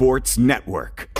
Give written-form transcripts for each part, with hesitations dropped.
Sports Network.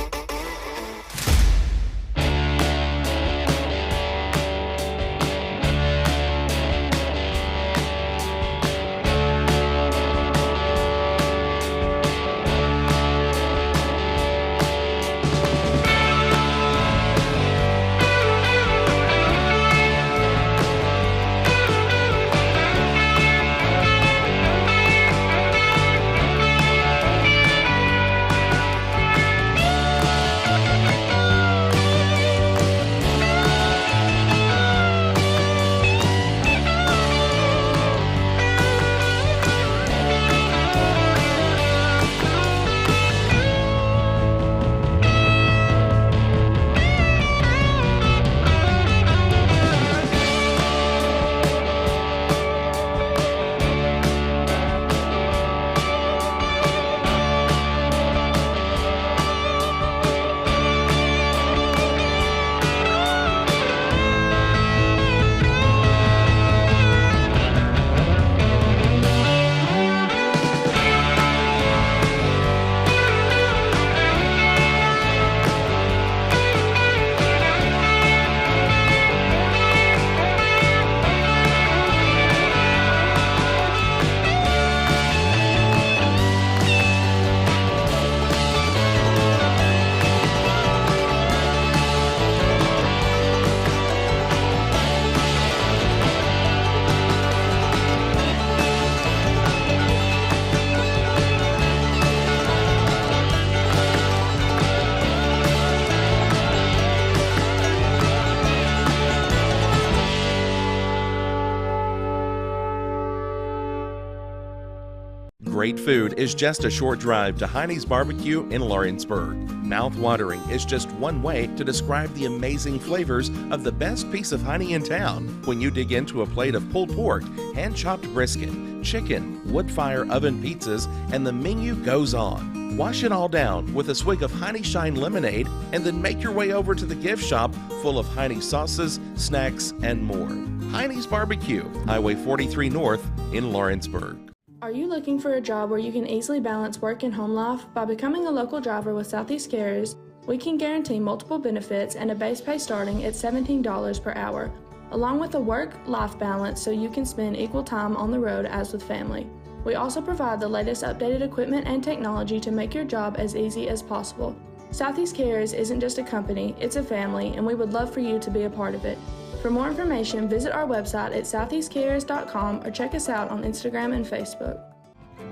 Great food is just a short drive to Heine's Barbecue in Lawrenceburg. Mouth-watering is just one way to describe the amazing flavors of the best piece of Heine in town when you dig into a plate of pulled pork, hand-chopped brisket, chicken, wood-fire oven pizzas, and the menu goes on. Wash it all down with a swig of Heine Shine lemonade and then make your way over to the gift shop full of Heine sauces, snacks, and more. Heine's Barbecue, Highway 43 North in Lawrenceburg. Are you looking for a job where you can easily balance work and home life? By becoming a local driver with Southeast Carriers, we can guarantee multiple benefits and a base pay starting at $17 per hour, along with a work-life balance so you can spend equal time on the road as with family. We also provide the latest updated equipment and technology to make your job as easy as possible. Southeast Carriers isn't just a company, it's a family, and we would love for you to be a part of it. For more information, visit our website at southeastcarriers.com or check us out on Instagram and Facebook.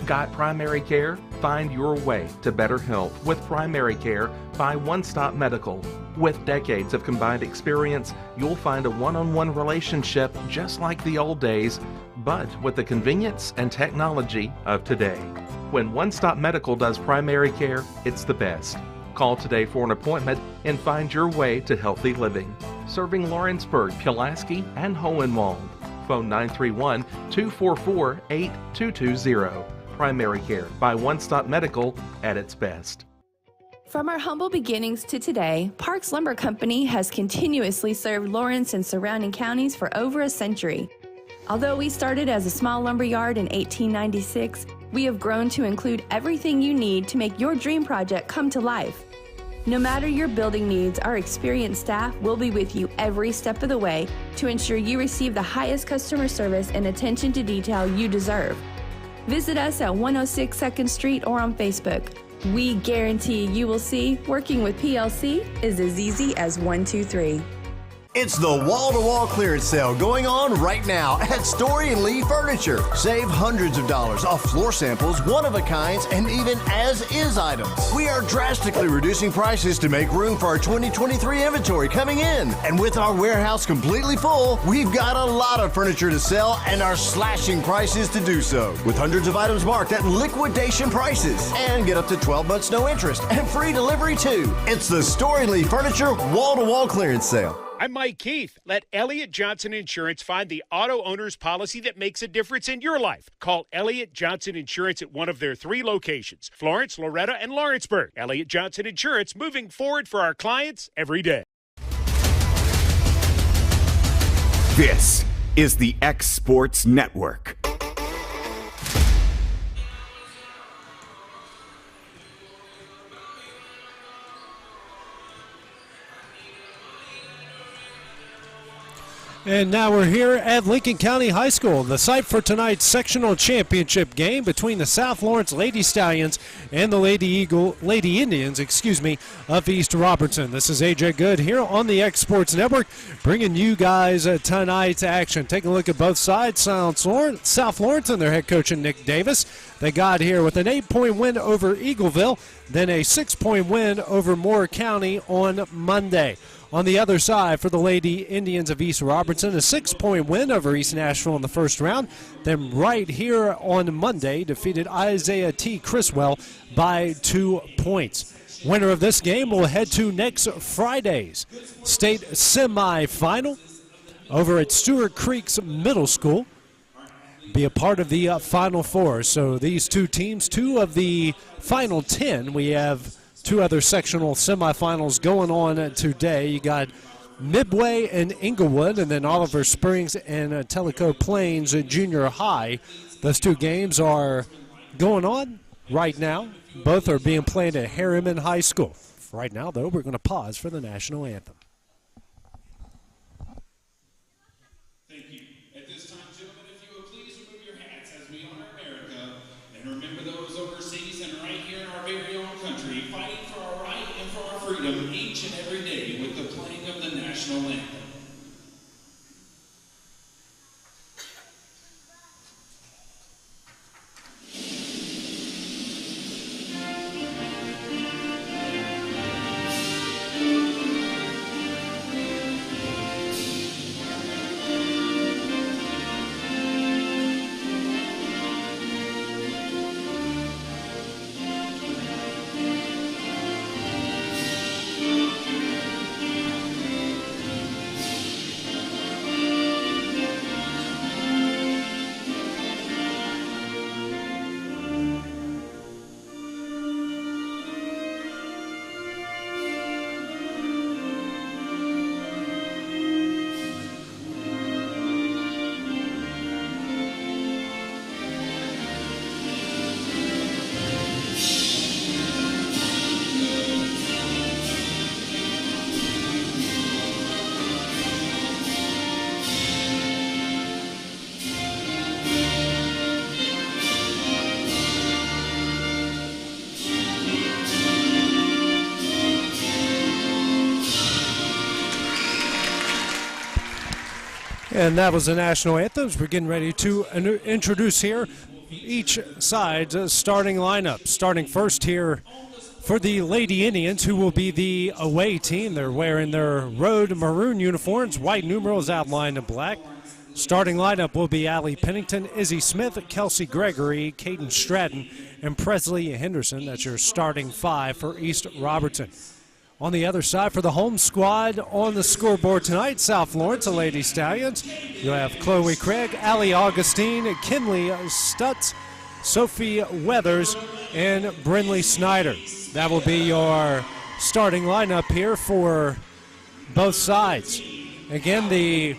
Got primary care? Find your way to better health with primary care by One Stop Medical. With decades of combined experience, you'll find a one-on-one relationship just like the old days, but with the convenience and technology of today. When One Stop Medical does primary care, it's the best. Call today for an appointment and find your way to healthy living. Serving Lawrenceburg, Pulaski, and Hohenwald. Phone 931-244-8220. Primary care by One Stop Medical at its best. From our humble beginnings to today, Parks Lumber Company has continuously served Lawrence and surrounding counties for over a century. Although we started as a small lumber yard in 1896, we have grown to include everything you need to make your dream project come to life. No matter your building needs, our experienced staff will be with you every step of the way to ensure you receive the highest customer service and attention to detail you deserve. Visit us at 106 2nd Street or on Facebook. We guarantee you will see working with PLC is as easy as 1, 2, 3. It's the wall-to-wall clearance sale going on right now at Story & Lee Furniture. Save hundreds of dollars off floor samples, one-of-a-kinds, and even as-is items. We are drastically reducing prices to make room for our 2023 inventory coming in. And with our warehouse completely full, we've got a lot of furniture to sell and are slashing prices to do so. With hundreds of items marked at liquidation prices. And get up to 12 months no interest and free delivery too. It's the Story & Lee Furniture wall-to-wall clearance sale. I'm Mike Keith. Let Elliott Johnson Insurance find the auto owner's policy that makes a difference in your life. Call Elliott Johnson Insurance at one of their 3 locations, Florence, Loretta, and Lawrenceburg. Elliott Johnson Insurance, moving forward for our clients every day. This is the X Sports Network. And now we're here at Lincoln County High School, the site for tonight's sectional championship game between the South Lawrence Lady Stallions and the Lady Indians, of East Robertson. This is AJ Good here on the X Sports Network, bringing you guys tonight's action. Taking a look at both sides. South Lawrence and their head coach Nick Davis. They got here with an 8-point win over Eagleville, then a 6-point win over Moore County on Monday. On the other side, for the Lady Indians of East Robertson, a 6-point win over East Nashville in the first round. Then right here on Monday, defeated Isaiah T. Criswell by 2 points. Winner of this game will head to next Friday's state semifinal over at Stewart Creek's Middle School. Be a part of the Final Four. So these two teams, 2 of the final 10, we have 2 other sectional semifinals going on today. You got Midway and Inglewood, and then Oliver Springs and Tellico Plains Junior High. Those 2 games are going on right now. Both are being played at Harriman High School. Right now, though, we're going to pause for the national anthem. Thank you. At this time, gentlemen, if you would please remove your hats as we honor America and remember those overseas and right here in our very own country, fighting for our right and for our freedom each and every day with the playing of the national anthem. And that was the national anthems. We're getting ready to introduce here each side's starting lineup. Starting first here for the Lady Indians, who will be the away team. They're wearing their road maroon uniforms, white numerals outlined in black. Starting lineup will be Allie Pennington, Izzy Smith, Kelsey Gregory, Caden Stratton, and Presley Henderson. That's your starting 5 for East Robertson. On the other side, for the home squad on the scoreboard tonight, South Lawrence, the Lady Stallions. You'll have Chloe Craig, Allie Augustine, Kinley Stutz, Sophie Weathers, and Brinley Snyder. That will be your starting lineup here for both sides. Again, the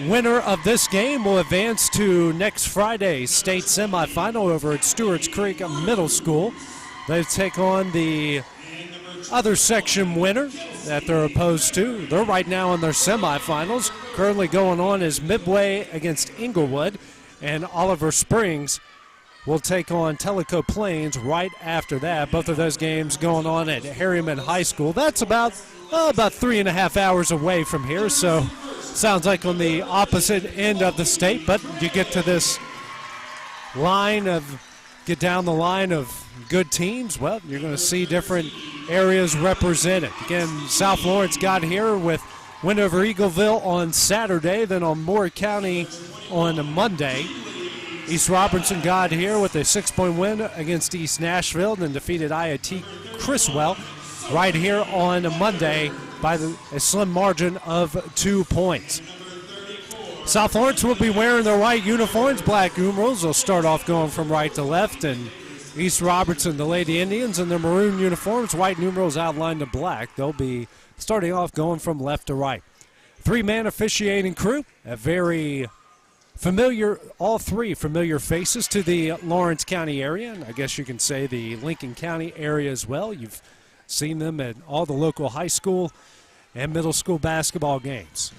winner of this game will advance to next Friday's state semifinal over at Stewart's Creek Middle School. They take on the other section winner that they're opposed to. They're right now in their semifinals. Currently going on is Midway against Inglewood, and Oliver Springs will take on Tellico Plains right after that. Both of those games going on at Harriman High School. That's about 3.5 hours away from here, so sounds like on the opposite end of the state, but you get to this get down the line of good teams, well, you're going to see different areas represented. Again, South Lawrence got here with win over Eagleville on Saturday, then on Moore County on Monday. East Robertson got here with a 6-point win against East Nashville, then defeated IIT Criswell right here on Monday by a slim margin of 2 points. South Lawrence will be wearing their white uniforms, black numerals. They'll start off going from right to left, and East Robertson, the Lady Indians, in their maroon uniforms, white numerals outlined in black. They'll be starting off going from left to right. 3-man officiating crew, a very familiar, all 3 familiar faces to the Lawrence County area, and I guess you can say the Lincoln County area as well. You've seen them at all the local high school and middle school basketball games.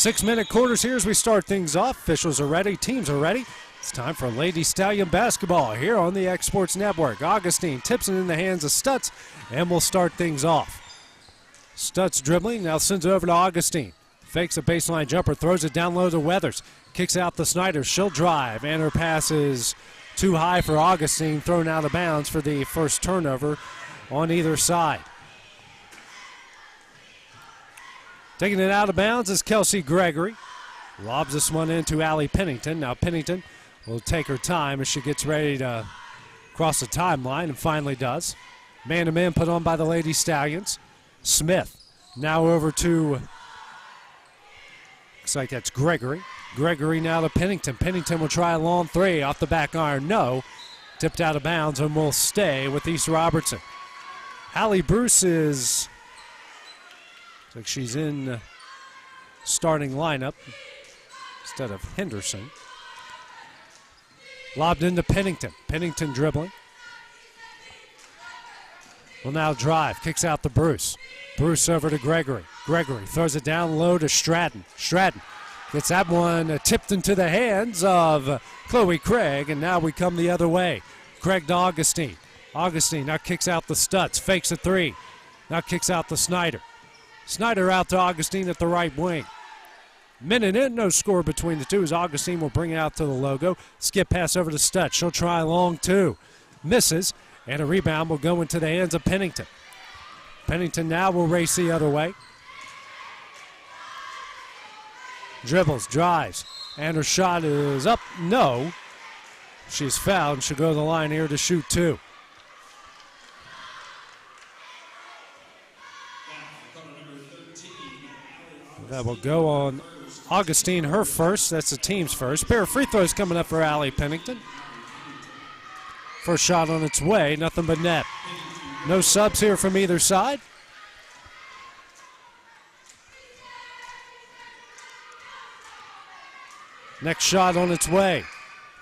6-minute quarters here as we start things off. Officials are ready. Teams are ready. It's time for Lady Stallion basketball here on the X Sports Network. Augustine tips it in the hands of Stutz, and we'll start things off. Stutz dribbling, now sends it over to Augustine. Fakes a baseline jumper, throws it down low to Weathers. Kicks out the Snyder. She'll drive, and her pass is too high for Augustine, thrown out of bounds for the first turnover on either side. Taking it out of bounds is Kelsey Gregory. Lobs this one into Allie Pennington. Now Pennington will take her time as she gets ready to cross the timeline, and finally does. Man-to-man put on by the Lady Stallions. Smith now over to, looks like that's Gregory. Gregory now to Pennington. Pennington will try a long three off the back iron. No. Tipped out of bounds and will stay with East Robertson. Hallie Bruce is, looks like she's in starting lineup instead of Henderson. Lobbed into Pennington. Pennington dribbling. Will now drive. Kicks out to Bruce. Bruce over to Gregory. Gregory throws it down low to Stratton. Stratton gets that one tipped into the hands of Chloe Craig, and now we come the other way. Craig to Augustine. Augustine now kicks out the Stutz. Fakes a three. Now kicks out the Snyder. Snyder out to Augustine at the right wing. Minute in, no score between the two as Augustine will bring it out to the logo. Skip pass over to Stutz. She'll try long two. Misses, and a rebound will go into the hands of Pennington. Pennington now will race the other way. Dribbles, drives, and her shot is up. No. She's fouled and she'll go to the line here to shoot two. That will go on Augustine, her first. That's the team's first. Pair of free throws coming up for Allie Pennington. First shot on its way, nothing but net. No subs here from either side. Next shot on its way.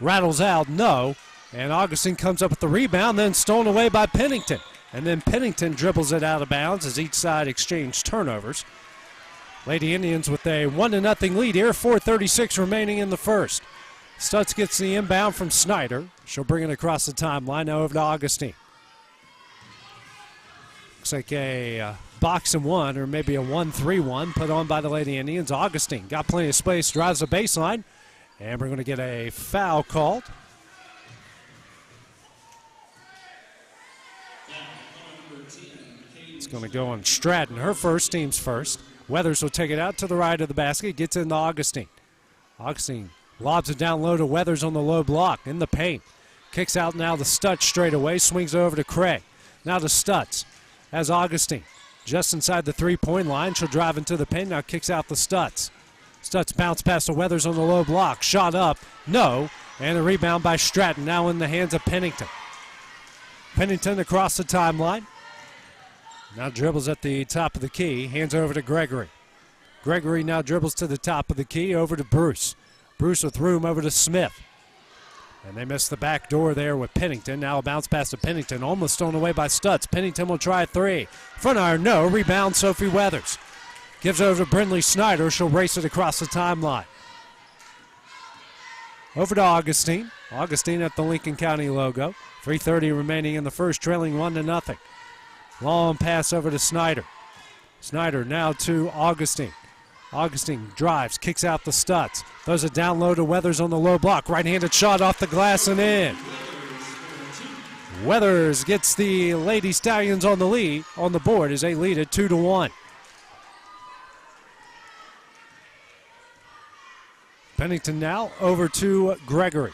Rattles out, no. And Augustine comes up with the rebound, then stolen away by Pennington. And then Pennington dribbles it out of bounds as each side exchange turnovers. Lady Indians with a 1-0 lead here, 4:36 remaining in the first. Stutz gets the inbound from Snyder. She'll bring it across the timeline, now over to Augustine. Looks like a box and one, or maybe a 1-3-1 put on by the Lady Indians. Augustine got plenty of space, drives the baseline, and we're going to get a foul called. It's going to go on Stratton, her first, team's first. Weathers will take it out to the right of the basket, gets into Augustine. Augustine lobs it down low to Weathers on the low block in the paint. Kicks out now to Stutz straight away, swings over to Craig. Now to Stutz as Augustine. Just inside the three-point line, she'll drive into the paint, now kicks out the Stutz. Stutz bounce past the Weathers on the low block, shot up, no, and a rebound by Stratton, now in the hands of Pennington. Pennington across the timeline. Now dribbles at the top of the key, hands over to Gregory. Gregory now dribbles to the top of the key, over to Bruce. Bruce with room over to Smith. And they missed the back door there with Pennington. Now a bounce pass to Pennington, almost stolen away by Stutz. Pennington will try three. Front iron, no. Rebound, Sophie Weathers. Gives over to Brindley Snyder. She'll race it across the timeline. Over to Augustine. Augustine at the Lincoln County logo. 3:30 remaining in the first, trailing 1-0. Long pass over to Snyder. Snyder now to Augustine. Augustine drives, kicks out the Stutz. Throws it down low to Weathers on the low block. Right-handed shot off the glass and in. Weathers gets the Lady Stallions on the lead, on the board as they lead it 2-1. Pennington now over to Gregory.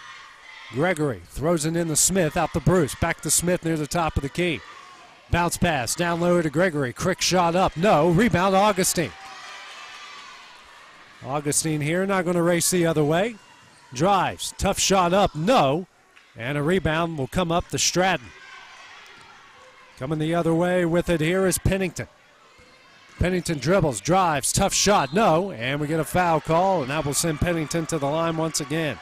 Gregory throws it in to Smith, out to Bruce. Back to Smith near the top of the key. Bounce pass down low to Gregory. Quick shot up. No. Rebound Augustine. Augustine here, not going to race the other way. Drives. Tough shot up. No. And a rebound will come up to Stratton. Coming the other way with it here is Pennington. Pennington dribbles, drives, tough shot. No. And we get a foul call, and that will send Pennington to the line once again.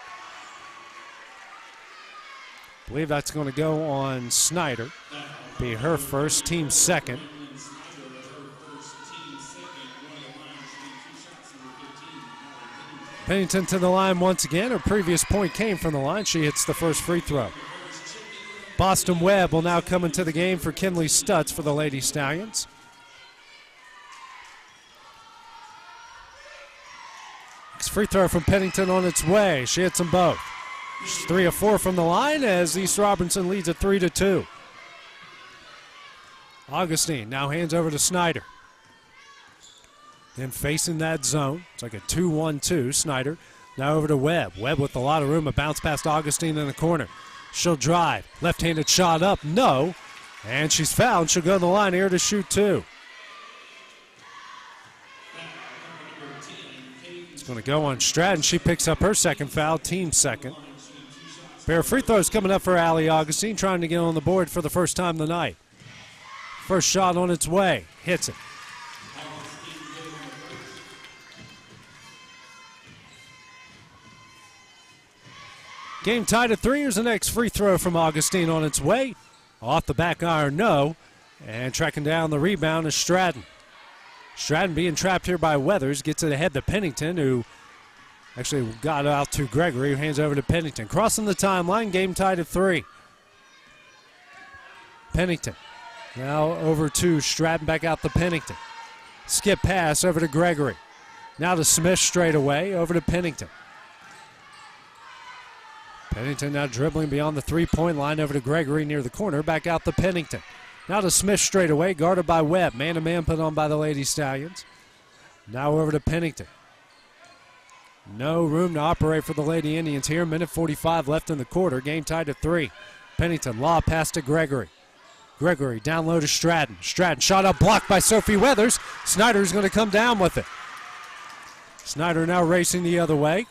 I believe that's going to go on Snyder. Be her first, team second. Pennington to the line once again. Her previous point came from the line. She hits the first free throw. Boston Webb will now come into the game for Kinley Stutz for the Lady Stallions. Next free throw from Pennington on its way. She hits them both. She's 3 of 4 from the line as East Robertson leads at 3-2. Augustine now hands over to Snyder. Then facing that zone. It's like a 2-1-2. Snyder now over to Webb. Webb with a lot of room. A bounce past Augustine in the corner. She'll drive. Left-handed shot up. No. And she's fouled. She'll go to the line here to shoot 2. It's going to go on Stratton. She picks up her second foul. Team second. Pair of free throws coming up for Allie Augustine, trying to get on the board for the first time tonight. First shot on its way. Hits it. Game tied at 3. Here's the next free throw from Augustine on its way. Off the back iron, no. And tracking down the rebound is Stratton. Stratton being trapped here by Weathers. Gets it ahead to Pennington, who actually got out to Gregory, who hands over to Pennington. Crossing the timeline, game tied at 3. Pennington now over to Stratton, back out to Pennington. Skip pass over to Gregory. Now to Smith straight away, over to Pennington. Pennington now dribbling beyond the three-point line over to Gregory near the corner. Back out to Pennington. Now to Smith straight away, guarded by Webb. Man-to-man put on by the Lady Stallions. Now over to Pennington. No room to operate for the Lady Indians here. Minute 45 left in the quarter. Game tied at 3. Pennington, lob pass to Gregory. Gregory down low to Stratton. Stratton shot up, blocked by Sophie Weathers. Snyder's going to come down with it. Snyder now racing the other way.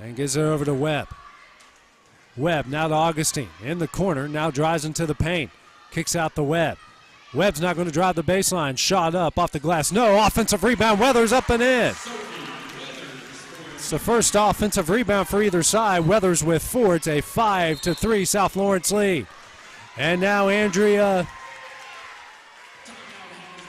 And gives it over to Webb. Webb now to Augustine. In the corner, now drives into the paint. Kicks out the Webb. Webb's not going to drive the baseline. Shot up off the glass. No, offensive rebound. Weathers up and in. It's the first offensive rebound for either side. Weathers with 4. It's a 5-3 South Lawrence lead. And now Andrea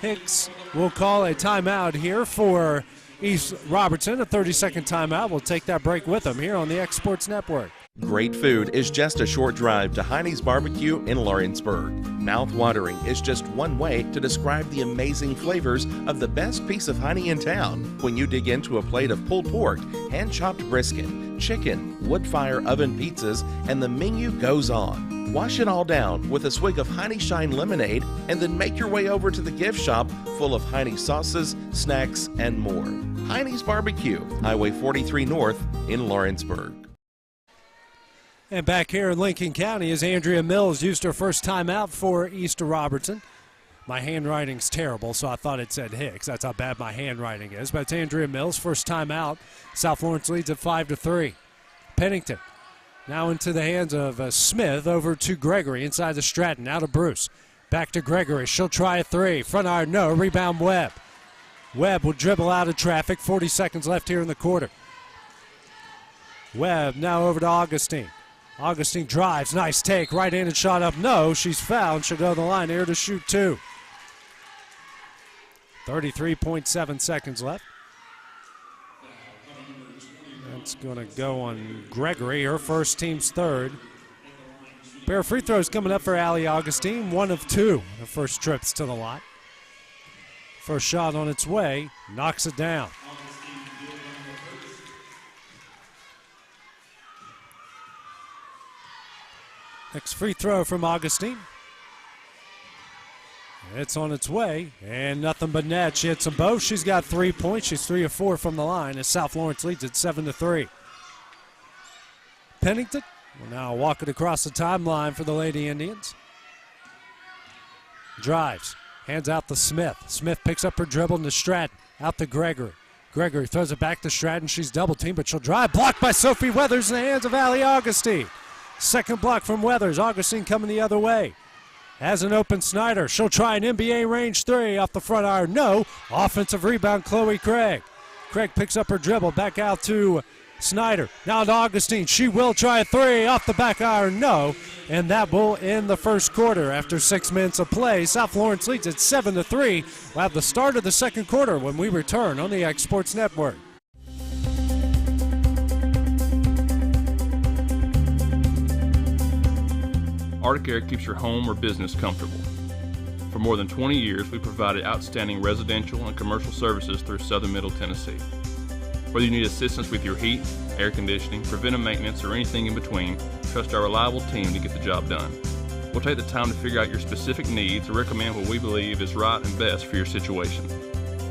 Hicks will call a timeout here for East Robertson, a 30-second timeout. We'll take that break with them here on the X Sports Network. Great food is just a short drive to Heine's Barbecue in Lawrenceburg. Mouth-watering is just one way to describe the amazing flavors of the best piece of Heine in town. When you dig into a plate of pulled pork, hand-chopped brisket, chicken, wood-fire oven pizzas, and the menu goes on. Wash it all down with a swig of Heine Shine lemonade and then make your way over to the gift shop full of Heine sauces, snacks, and more. Heine's Barbecue, Highway 43 North in Lawrenceburg. And back here in Lincoln County as Andrea Mills used her first timeout for East Robertson. My handwriting's terrible, so I thought it said Hicks. That's how bad my handwriting is. But it's Andrea Mills, first timeout. South Lawrence leads at 5-3. Pennington now into the hands of Smith, over to Gregory, inside to Stratton, now to Bruce. Back to Gregory, she'll try a 3. Front iron, no, rebound Webb. Webb will dribble out of traffic, 40 seconds left here in the quarter. Webb now over to Augustine. Augustine drives, nice take, right-handed shot up, no, she's fouled, she'll go to the line here to shoot 2. 33.7 seconds left. That's going to go on Gregory, her first, team's third. Pair of free throws coming up for Allie Augustine, 1 of 2, her first trips to the line. First shot on its way, knocks it down. Next free throw from Augustine. It's on its way, and nothing but net. She hits them both. She's got 3 points. She's 3 of 4 from the line as South Lawrence leads at 7-3. Pennington will now walk it across the timeline for the Lady Indians. Drives, hands out to Smith. Smith picks up her dribble to Stratton. Out to Gregory. Gregory throws it back to Stratton. She's double teamed, but she'll drive. Blocked by Sophie Weathers in the hands of Allie Augustine. Second block from Weathers. Augustine coming the other way. Has an open Snyder. She'll try an NBA range 3 off the front iron. No. Offensive rebound, Chloe Craig. Craig picks up her dribble. Back out to Snyder. Now to Augustine. She will try a 3 off the back iron. No. and that will end the first quarter. After 6 minutes of play, South Lawrence leads at 7-3. We'll have the start of the second quarter when we return on the X Sports Network. Arctic Air keeps your home or business comfortable. For more than 20 years, we provided outstanding residential and commercial services through southern Middle Tennessee. Whether you need assistance with your heat, air conditioning, preventive maintenance, or anything in between, trust our reliable team to get the job done. We'll take the time to figure out your specific needs and recommend what we believe is right and best for your situation.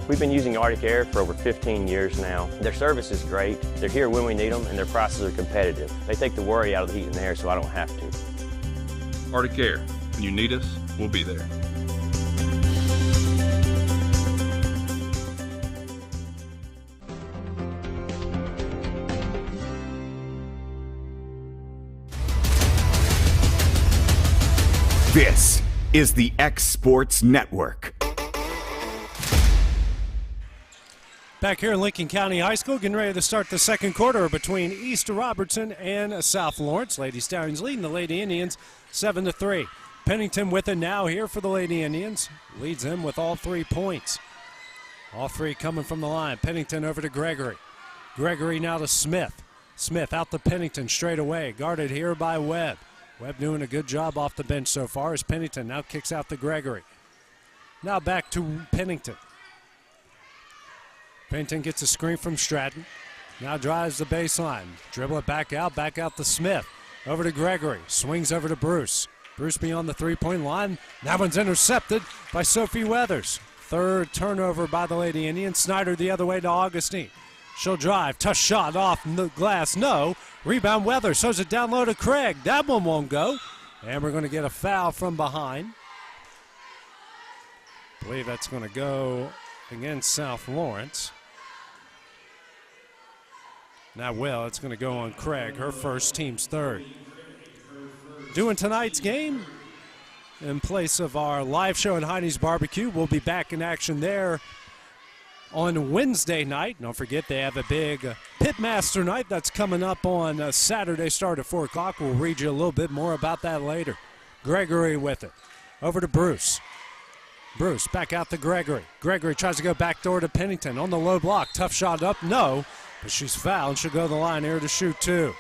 We've been using Arctic Air for over 15 years now. Their service is great, they're here when we need them, and their prices are competitive. They take the worry out of the heat and air so I don't have to. Arctic Air, when you need us, we'll be there. This is the X Sports Network. Back here in Lincoln County High School, getting ready to start the second quarter between East Robertson and South Lawrence. Lady Stallions leading the Lady Indians 7-3. Pennington with it now here for the Lady Indians. Leads them with all 3 points. All 3 coming from the line. Pennington over to Gregory. Gregory now to Smith. Smith out to Pennington straight away. Guarded here by Webb. Webb doing a good job off the bench so far as Pennington now kicks out to Gregory. Now back to Pennington. Pennington gets a screen from Stratton. Now drives the baseline. Dribble it back out to Smith. Over to Gregory. Swings over to Bruce. Bruce beyond the three-point line. That one's intercepted by Sophie Weathers. Third turnover by the Lady Indians. Snyder the other way to Augustine. She'll drive. Tough shot off the glass. No. Rebound Weathers. Throws it down low to Craig. That one won't go. And we're going to get a foul from behind. I believe that's going to go against South Lawrence. Now, well, it's going to go on Craig. Her first, team's third. Doing tonight's game in place of our live show at Heine's Barbecue. We'll be back in action there on Wednesday night. Don't forget they have a big Pitmaster night that's coming up on Saturday, start at 4 o'clock. We'll read you a little bit more about that later. Gregory with it. Over to Bruce. Bruce back out to Gregory. Gregory tries to go backdoor to Pennington on the low block. Tough shot up, no. But she's fouled. She'll go to the line here to shoot 2.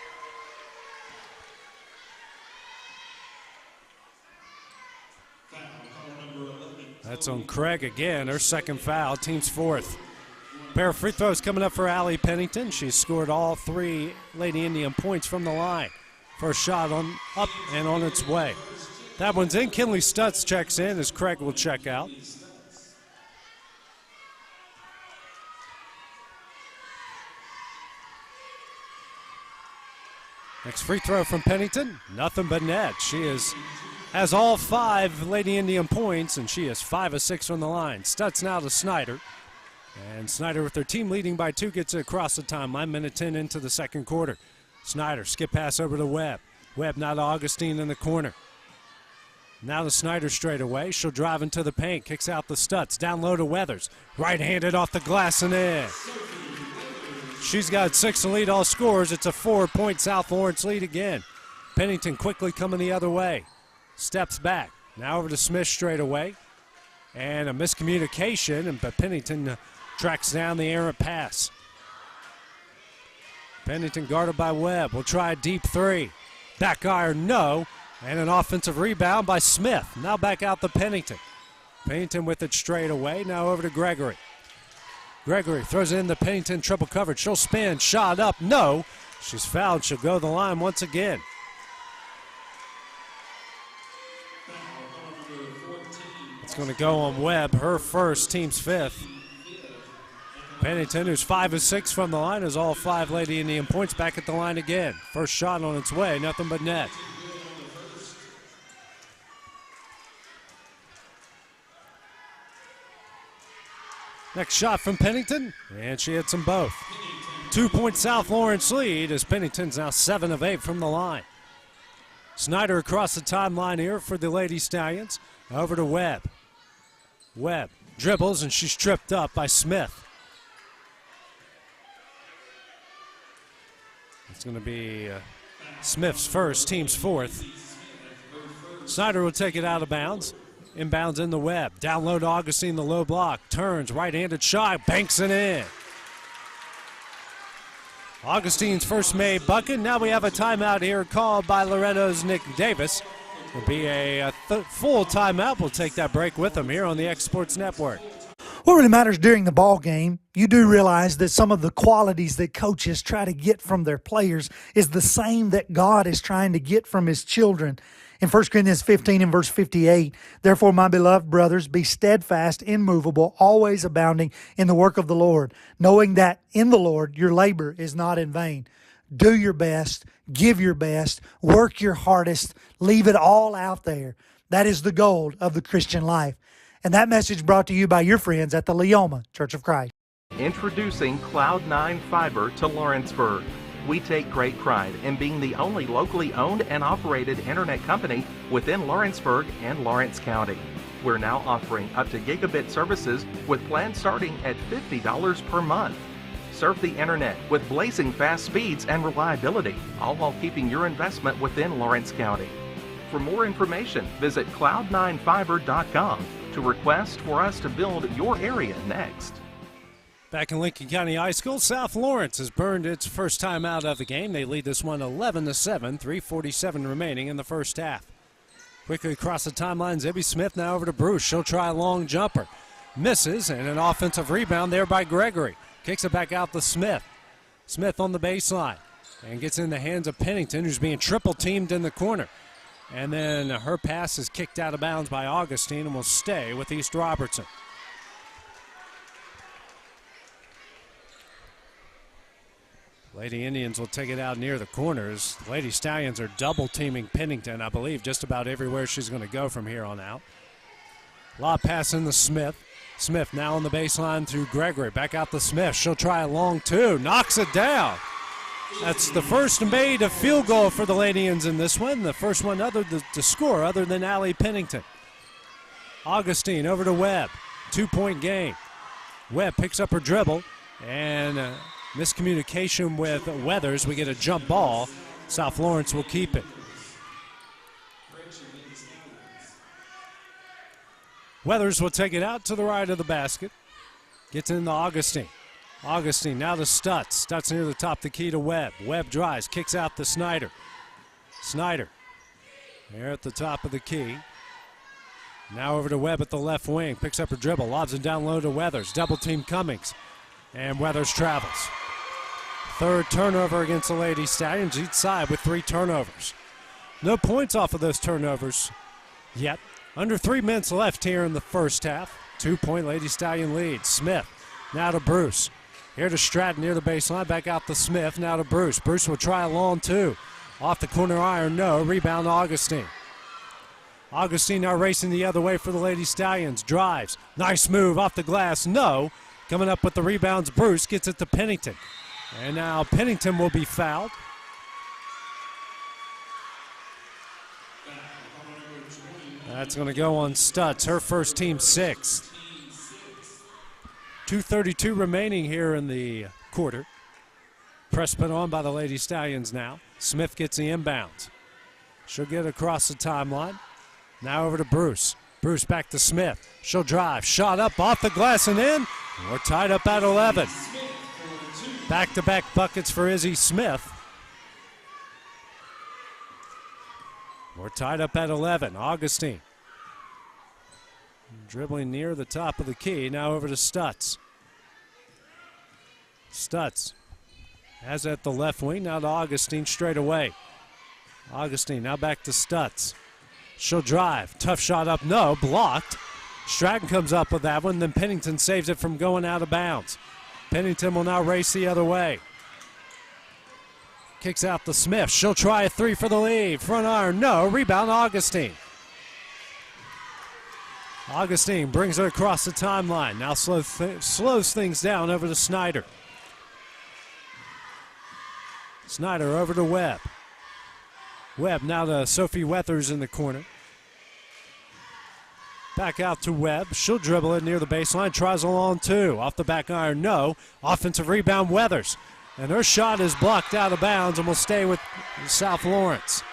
That's on Craig again. Her second foul. Team's fourth. Pair of free throws coming up for Allie Pennington. She's scored all 3 Lady Indian points from the line. First shot on up and on its way. That one's in. Kinley Stutz checks in as Craig will check out. Next free throw from Pennington, nothing but net. She has all 5 Lady Indian points, and she is 5 of 6 from the line. Stutz now to Snyder. And Snyder, with their team leading by 2, gets it across the timeline. Minute 10 into the second quarter. Snyder, skip pass over to Webb. Webb now to Augustine in the corner. Now to Snyder straight away. She'll drive into the paint, kicks out the Stutz. Down low to Weathers. Right-handed off the glass and in. She's got 6 to lead all scorers. It's a 4-point South Lawrence lead again. Pennington quickly coming the other way. Steps back. Now over to Smith straight away. And a miscommunication, but Pennington tracks down the errant pass. Pennington guarded by Webb. Will try a deep 3. Back iron, no. And an offensive rebound by Smith. Now back out to Pennington. Pennington with it straight away. Now over to Gregory. Gregory throws it in the Pennington triple coverage. She'll spin, shot up, no. She's fouled. She'll go to the line once again. It's going to go on Webb, her first, team's 5th. Pennington, who's 5 of 6 from the line, has all 5 Lady Indian points, back at the line again. First shot on its way, nothing but net. Next shot from Pennington, and she hits them both. 2-point South Lawrence lead as Pennington's now 7 of 8 from the line. Snyder across the timeline here for the Lady Stallions. Over to Webb. Webb dribbles, and she's tripped up by Smith. It's going to be Smith's first, team's 4th. Snyder will take it out of bounds. Inbounds in the Webb. Down low to Augustine, the low block. Turns, right-handed shot, banks it in. Augustine's first made bucket. Now we have a timeout here called by Loretto's Nick Davis. It'll be a full timeout. We'll take that break with him here on the X Sports Network. What really matters during the ball game, you do realize that some of the qualities that coaches try to get from their players is the same that God is trying to get from his children. In 1 Corinthians 15 and verse 58, therefore, my beloved brothers, be steadfast, immovable, always abounding in the work of the Lord, knowing that in the Lord your labor is not in vain. Do your best, give your best, work your hardest, leave it all out there. That is the goal of the Christian life. And that message brought to you by your friends at the Leoma Church of Christ. Introducing Cloud9 Fiber to Lawrenceburg. We take great pride in being the only locally owned and operated internet company within Lawrenceburg and Lawrence County. We're now offering up to gigabit services with plans starting at $50 per month. Surf the internet with blazing fast speeds and reliability, all while keeping your investment within Lawrence County. For more information, visit cloud9fiber.com to request for us to build your area next. Back in Lincoln County High School, South Lawrence has burned its first time out of the game. They lead this one 11-7, 3:47 remaining in the first half. Quickly across the timeline, Zibby Smith now over to Bruce. She'll try a long jumper. Misses, and an offensive rebound there by Gregory. Kicks it back out to Smith. Smith on the baseline and gets in the hands of Pennington, who's being triple teamed in the corner. And then her pass is kicked out of bounds by Augustine and will stay with East Robertson. Lady Indians will take it out near the corners. Lady Stallions are double teaming Pennington, I believe, just about everywhere she's going to go from here on out. Lob pass in to Smith. Smith now on the baseline through Gregory. Back out to Smith. She'll try a long two. Knocks it down. That's the first made a field goal for the Ladians in this one. The first one to score other than Allie Pennington. Augustine over to Webb. 2-point game. Webb picks up her dribble and miscommunication with Weathers. We get a jump ball. South Lawrence will keep it. Weathers will take it out to the right of the basket. Gets into Augustine. Augustine now to Stutz. Stutz near the top of the key to Webb. Webb drives, kicks out to Snyder. Snyder there at the top of the key. Now over to Webb at the left wing. Picks up her dribble, lobs it down low to Weathers. Double team Cummings. And Weathers travels. Third turnover against the Lady Stallions. Each side with 3 turnovers. No points off of those turnovers yet. Under 3 minutes left here in the first half. 2-point Lady Stallion lead. Smith now to Bruce. Here to Stratton near the baseline. Back out to Smith. Now to Bruce. Bruce will try a long two. Off the corner iron, no. Rebound to Augustine. Augustine now racing the other way for the Lady Stallions. Drives. Nice move off the glass, no. Coming up with the rebounds, Bruce gets it to Pennington. And now Pennington will be fouled. That's going to go on Stutz, her first team 6. 2:32 remaining here in the quarter. Press put on by the Lady Stallions now. Smith gets the inbounds. She'll get across the timeline. Now over to Bruce. Bruce back to Smith. She'll drive. Shot up off the glass and in. We're tied up at 11. Back-to-back buckets for Izzy Smith. We're tied up at 11. Augustine dribbling near the top of the key. Now over to Stutz. Stutz has at the left wing. Now to Augustine straight away. Augustine now back to Stutz. She'll drive. Tough shot up. No. Blocked. Stratton comes up with that one. Then Pennington saves it from going out of bounds. Pennington will now race the other way. Kicks out to Smith. She'll try a 3 for the lead. Front iron. No. Rebound Augustine. Augustine brings it across the timeline. Now slows things down over to Snyder. Snyder over to Webb. Webb now to Sophie Weathers in the corner. Back out to Webb. She'll dribble it near the baseline. Tries a long two. Off the back iron, no. Offensive rebound, Weathers. And her shot is blocked out of bounds and will stay with South Lawrence.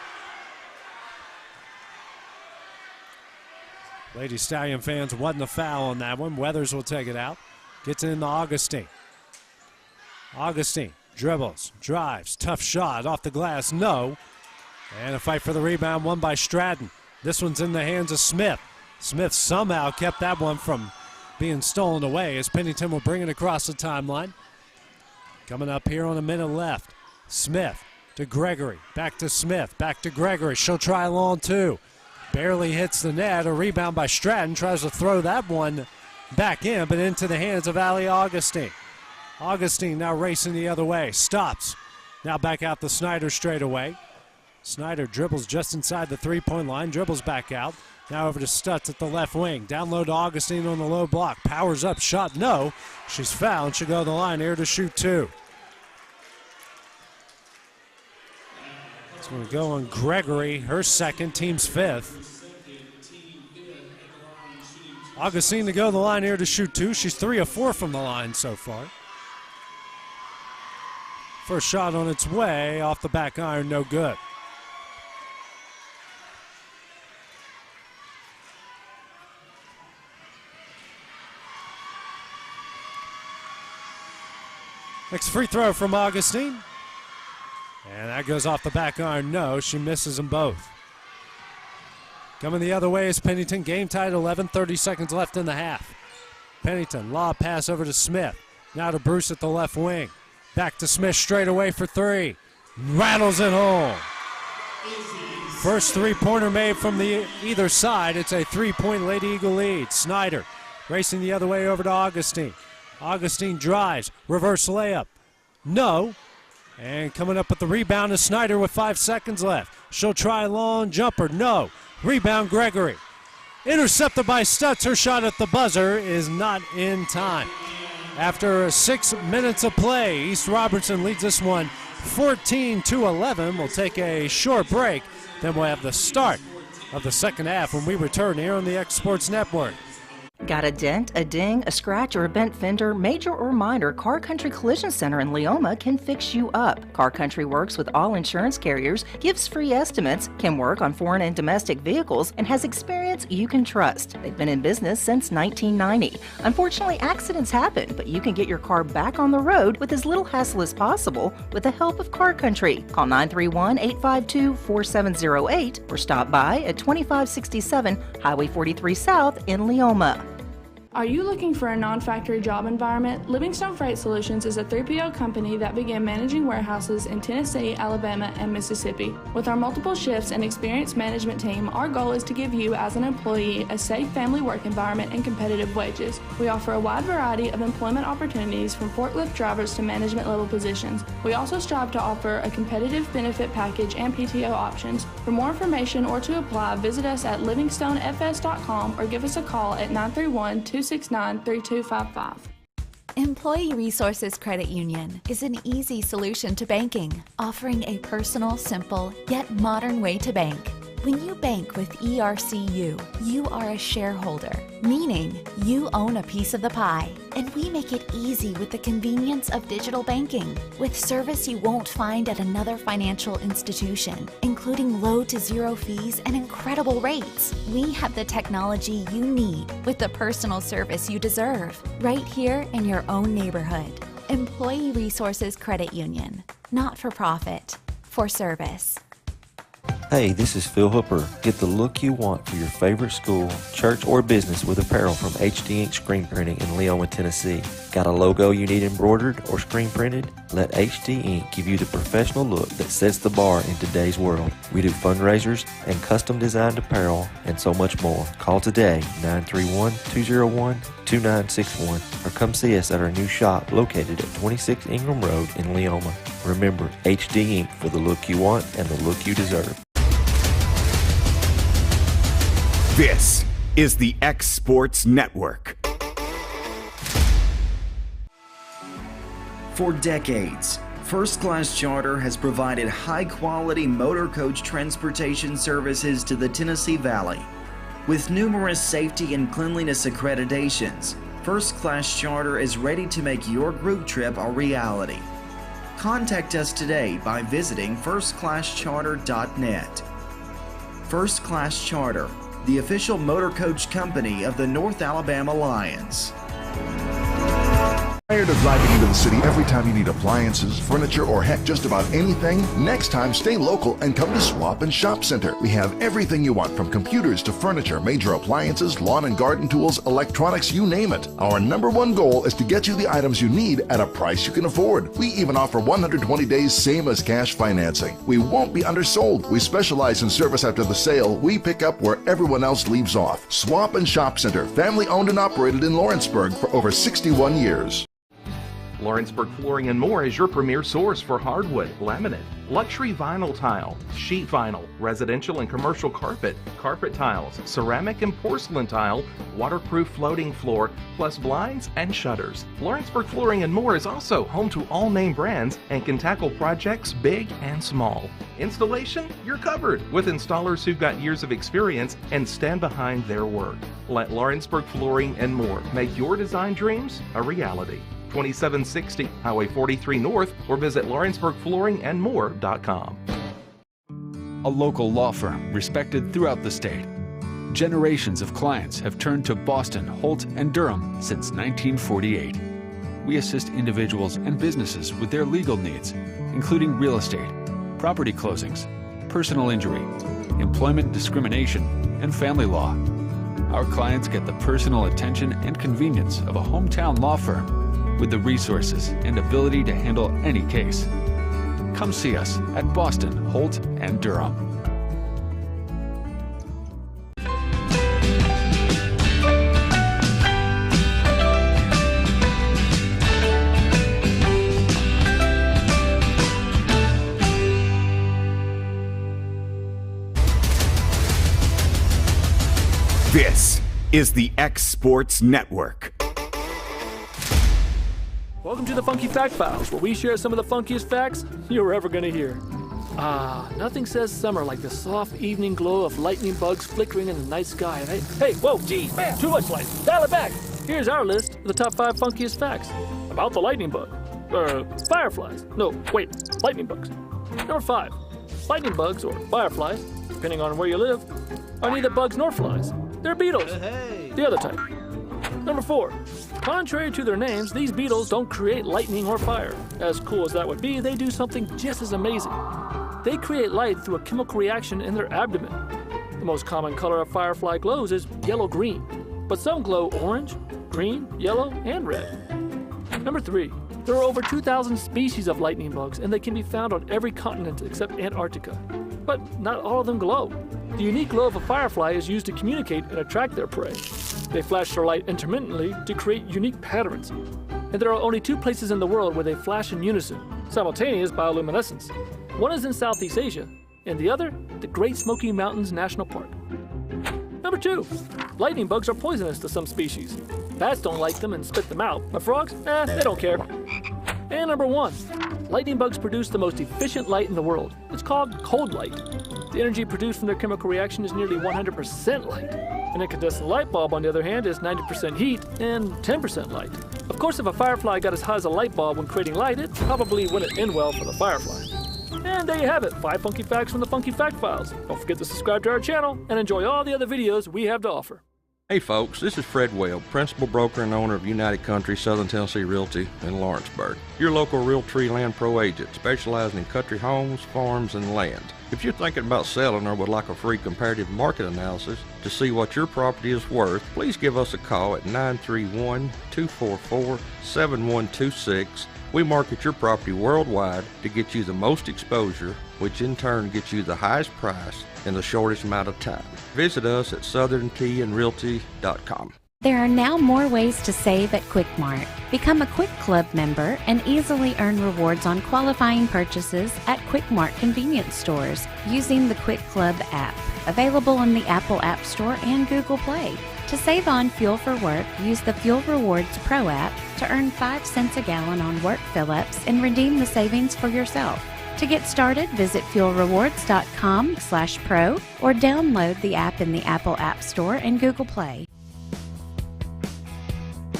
Lady Stallion fans wasn't a foul on that one. Weathers will take it out. Gets it into Augustine. Augustine dribbles, drives, tough shot off the glass, no. And a fight for the rebound won by Stratton. This one's in the hands of Smith. Smith somehow kept that one from being stolen away as Pennington will bring it across the timeline. Coming up here on a minute left. Smith to Gregory, back to Smith, back to Gregory. She'll try long two. Barely hits the net. A rebound by Stratton. Tries to throw that one back in, but into the hands of Allie Augustine. Augustine now racing the other way. Stops. Now back out to Snyder straight away. Snyder dribbles just inside the three-point line. Dribbles back out. Now over to Stutz at the left wing. Down low to Augustine on the low block. Powers up. Shot. No. She's fouled. She'll go to the line here to shoot two. It's going to go on Gregory. Her second. Team's fifth. Augustine to go to the line here to shoot two. She's 3 of 4 from the line so far. First shot on its way, off the back iron, no good. Next free throw from Augustine. And that goes off the back iron, no. She misses them both. Coming the other way is Pennington. Game tied 11, 30 seconds left in the half. Pennington, lob pass over to Smith. Now to Bruce at the left wing. Back to Smith straight away for three. Rattles it home. First three-pointer made from either side. It's a three-point Lady Eagle lead. Snyder racing the other way over to Augustine. Augustine drives. Reverse layup. No. And coming up with the rebound is Snyder with 5 seconds left. She'll try a long jumper. No. Rebound Gregory. Intercepted by Stutz. Her shot at the buzzer is not in time. After 6 minutes of play, East Robertson leads this one 14-11. We'll take a short break. Then we'll have the start of the second half when we return here on the X Sports Network. Got a dent, a ding, a scratch, or a bent fender? Major or minor, Car Country Collision Center in Leoma can fix you up. Car Country works with all insurance carriers, gives free estimates, can work on foreign and domestic vehicles, and has experience you can trust. They've been in business since 1990. Unfortunately, accidents happen, but you can get your car back on the road with as little hassle as possible with the help of Car Country. Call 931-852-4708 or stop by at 2567 Highway 43 South in Leoma. Are you looking for a non-factory job environment? Livingstone Freight Solutions is a 3PL company that began managing warehouses in Tennessee, Alabama, and Mississippi. With our multiple shifts and experienced management team, our goal is to give you, as an employee, a safe family work environment and competitive wages. We offer a wide variety of employment opportunities from forklift drivers to management level positions. We also strive to offer a competitive benefit package and PTO options. For more information or to apply, visit us at livingstonefs.com or give us a call at 931-269-3255. Employee Resources Credit Union is an easy solution to banking, offering a personal, simple, yet modern way to bank. When you bank with ERCU, you are a shareholder, meaning you own a piece of the pie, and we make it easy with the convenience of digital banking, with service you won't find at another financial institution, including low to zero fees and incredible rates. We have the technology you need with the personal service you deserve, right here in your own neighborhood. Employee Resources Credit Union, not for profit, for service. Hey, this is Phil Hooper. Get the look you want for your favorite school, church, or business with apparel from HD Ink Screen Printing in Leoma, Tennessee. Got a logo you need embroidered or screen printed? Let HD Ink give you the professional look that sets the bar in today's world. We do fundraisers and custom designed apparel and so much more. Call today, 931-201-2961, or come see us at our new shop located at 26 Ingram Road in Leoma. Remember, HD Ink for the look you want and the look you deserve. This is the X Sports Network. For decades, First Class Charter has provided high-quality motor coach transportation services to the Tennessee Valley. With numerous safety and cleanliness accreditations, First Class Charter is ready to make your group trip a reality. Contact us today by visiting firstclasscharter.net. First Class Charter, the official motor coach company of the North Alabama Lions. Tired of driving into the city every time you need appliances, furniture, or heck, just about anything? Next time, stay local and come to Swap and Shop Center. We have everything you want, from computers to furniture, major appliances, lawn and garden tools, electronics, you name it. Our #1 goal is to get you the items you need at a price you can afford. We even offer 120 days same as cash financing. We won't be undersold. We specialize in service after the sale. We pick up where everyone else leaves off. Swap and Shop Center, family owned and operated in Lawrenceburg for over 61 years. Lawrenceburg Flooring and More is your premier source for hardwood, laminate, luxury vinyl tile, sheet vinyl, residential and commercial carpet, carpet tiles, ceramic and porcelain tile, waterproof floating floor, plus blinds and shutters. Lawrenceburg Flooring and More is also home to all name brands and can tackle projects big and small. Installation? You're covered with installers who've got years of experience and stand behind their work. Let Lawrenceburg Flooring and More make your design dreams a reality. 2760 Highway 43 North, or visit lawrenceburgflooringandmore.com. A local law firm respected throughout the state. Generations of clients have turned to Boston, Holt, and Durham since 1948. We assist individuals and businesses with their legal needs, including real estate, property closings, personal injury, employment discrimination, and family law. Our clients get the personal attention and convenience of a hometown law firm with the resources and ability to handle any case. Come see us at Boston, Holt, and Durham. This is the X Sports Network. Welcome to the Funky Fact Files, where we share some of the funkiest facts you're ever going to hear. Nothing says summer like the soft evening glow of lightning bugs flickering in the night sky. And hey, whoa, geez, man, too much light. Dial it back. Here's our list of the top 5 funkiest facts about the lightning bug. Fireflies. No, wait, lightning bugs. Number 5, lightning bugs, or fireflies, depending on where you live, are neither bugs nor flies. They're beetles. The other type. Number 4, contrary to their names, these beetles don't create lightning or fire. As cool as that would be, they do something just as amazing. They create light through a chemical reaction in their abdomen. The most common color of firefly glows is yellow-green, but some glow orange, green, yellow, and red. Number 3, there are over 2,000 species of lightning bugs, and they can be found on every continent except Antarctica. But not all of them glow. The unique glow of a firefly is used to communicate and attract their prey. They flash their light intermittently to create unique patterns. And there are only 2 places in the world where they flash in unison, simultaneous bioluminescence. One is in Southeast Asia, and the other, the Great Smoky Mountains National Park. Number 2, lightning bugs are poisonous to some species. Bats don't like them and spit them out, but frogs, they don't care. And number 1, lightning bugs produce the most efficient light in the world. It's called cold light. The energy produced from their chemical reaction is nearly 100% light. An incandescent light bulb, on the other hand, is 90% heat and 10% light. Of course, if a firefly got as hot as a light bulb when creating light, it probably wouldn't end well for the firefly. And there you have it, 5 funky facts from the Funky Fact Files. Don't forget to subscribe to our channel and enjoy all the other videos we have to offer. Hey folks, this is Fred Webb, principal broker and owner of United Country Southern Tennessee Realty in Lawrenceburg. Your local Realtree Land Pro agent, specializing in country homes, farms, and land. If you're thinking about selling or would like a free comparative market analysis to see what your property is worth, please give us a call at 931-244-7126. We market your property worldwide to get you the most exposure, which in turn gets you the highest price in the shortest amount of time. Visit us at southerntandrealty.com. There are now more ways to save at Quick Mart. Become a Quick Club member and easily earn rewards on qualifying purchases at Quick Mart convenience stores using the Quick Club app, available in the Apple App Store and Google Play. To save on fuel for work, use the Fuel Rewards Pro app to earn 5 cents a gallon on work fill-ups and redeem the savings for yourself. To get started, visit fuelrewards.com/pro or download the app in the Apple App Store and Google Play.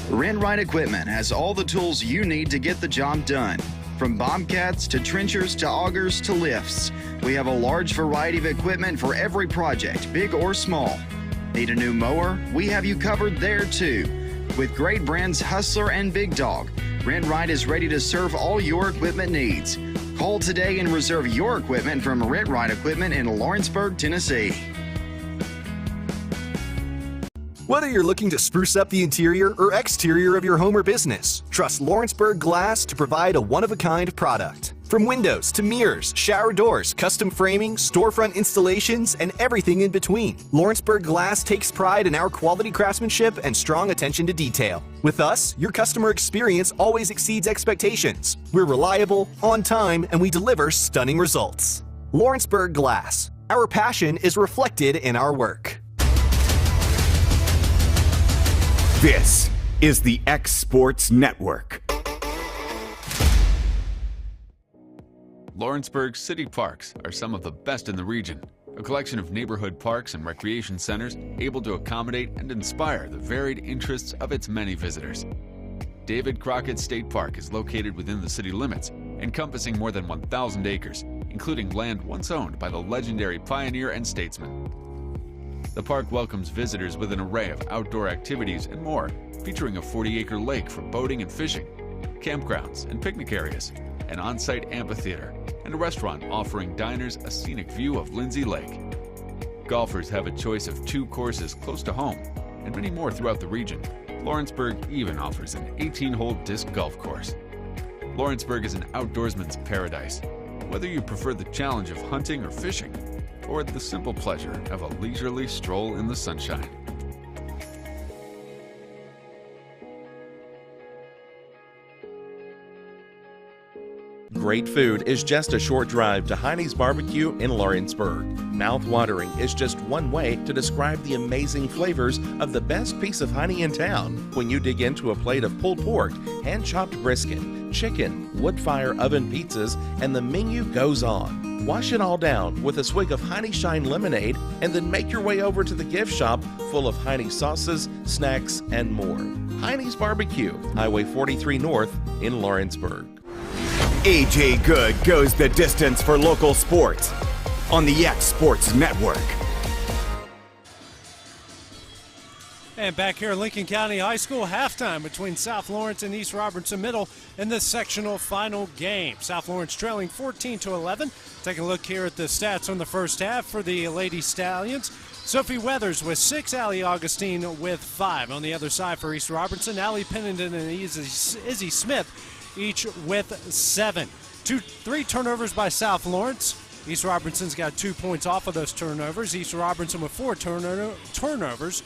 Rent-Right Equipment has all the tools you need to get the job done. From bobcats to trenchers to augers to lifts, we have a large variety of equipment for every project, big or small. Need a new mower? We have you covered there too. With great brands Hustler and Big Dog, RentRite is ready to serve all your equipment needs. Call today and reserve your equipment from RentRite Equipment in Lawrenceburg, Tennessee. Whether you're looking to spruce up the interior or exterior of your home or business, trust Lawrenceburg Glass to provide a one-of-a-kind product. From windows to mirrors, shower doors, custom framing, storefront installations, and everything in between, Lawrenceburg Glass takes pride in our quality craftsmanship and strong attention to detail. With us, your customer experience always exceeds expectations. We're reliable, on time, and we deliver stunning results. Lawrenceburg Glass. Our passion is reflected in our work. This is the X Sports Network. Lawrenceburg city parks are some of the best in the region. A collection of neighborhood parks and recreation centers able to accommodate and inspire the varied interests of its many visitors. David Crockett State Park is located within the city limits, encompassing more than 1,000 acres, including land once owned by the legendary pioneer and statesman. The park welcomes visitors with an array of outdoor activities and more, featuring a 40-acre lake for boating and fishing, campgrounds and picnic areas, an on-site amphitheater, and a restaurant offering diners a scenic view of Lindsay Lake. Golfers have a choice of 2 courses close to home, and many more throughout the region. Lawrenceburg even offers an 18-hole disc golf course. Lawrenceburg is an outdoorsman's paradise, whether you prefer the challenge of hunting or fishing, or the simple pleasure of a leisurely stroll in the sunshine. Great food is just a short drive to Heine's Barbecue in Lawrenceburg. Mouth-watering is just one way to describe the amazing flavors of the best piece of Heine in town when you dig into a plate of pulled pork, hand-chopped brisket, chicken, wood-fire oven pizzas, and the menu goes on. Wash it all down with a swig of Heine Shine lemonade and then make your way over to the gift shop full of Heine sauces, snacks, and more. Heine's Barbecue, Highway 43 North in Lawrenceburg. AJ Good goes the distance for local sports on the X Sports Network. And back here in Lincoln County High School, halftime between South Lawrence and East Robertson Middle in the sectional final game. South Lawrence trailing 14-11. Taking a look here at the stats from the first half for the Lady Stallions. Sophie Weathers with 6, Allie Augustine with 5. On the other side for East Robertson, Allie Pennington and Izzy Smith each with 7. 3 turnovers by South Lawrence. East Robertson's got 2 points off of those turnovers. East Robertson with 4 turnovers.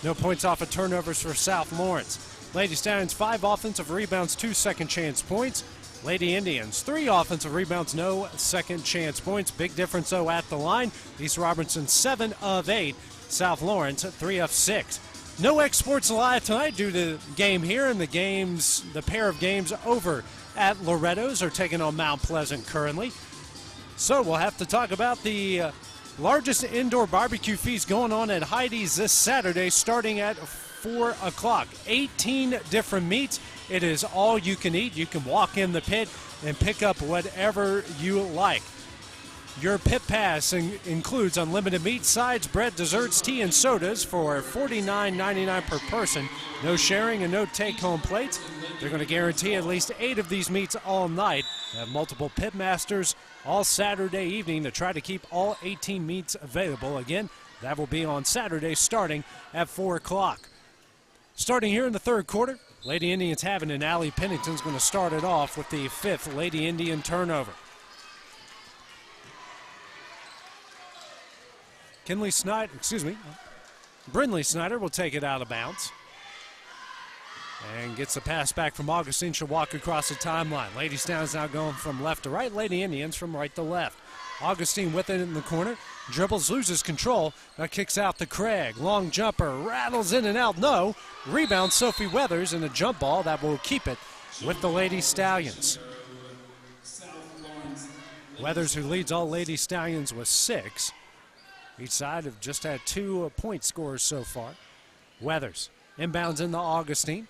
No points off of turnovers for South Lawrence. Lady Stallions 5 offensive rebounds, 2 second chance points. Lady Indians 3 offensive rebounds, no second chance points. Big difference though at the line. East Robertson 7 of 8. South Lawrence 3 of 6. No X Sports Live tonight due to the game here, and the pair of games over at Loretto's are taking on Mount Pleasant currently. So we'll have to talk about the largest indoor barbecue feast going on at Heidi's this Saturday starting at 4 o'clock. 18 different meats. It is all you can eat. You can walk in the pit and pick up whatever you like. Your pit pass includes unlimited meat, sides, bread, desserts, tea, and sodas for $49.99 per person. No sharing and no take-home plates. They're going to guarantee at least 8 of these meats all night. They have multiple pit masters all Saturday evening to try to keep all 18 meats available. Again, that will be on Saturday starting at 4 o'clock. Starting here in the third quarter, Lady Indians have it, and Allie Pennington's going to start it off with the 5th Lady Indian turnover. Brindley Snyder will take it out of bounds. And gets the pass back from Augustine. She'll walk across the timeline. Lady Stallions now going from left to right. Lady Indians from right to left. Augustine with it in the corner. Dribbles, loses control. Now kicks out to Craig. Long jumper. Rattles in and out. No. Rebound Sophie Weathers and a jump ball that will keep it with the Lady Stallions. Weathers, who leads all Lady Stallions with 6. Each side have just had 2 point scores so far. Weathers inbounds into Augustine.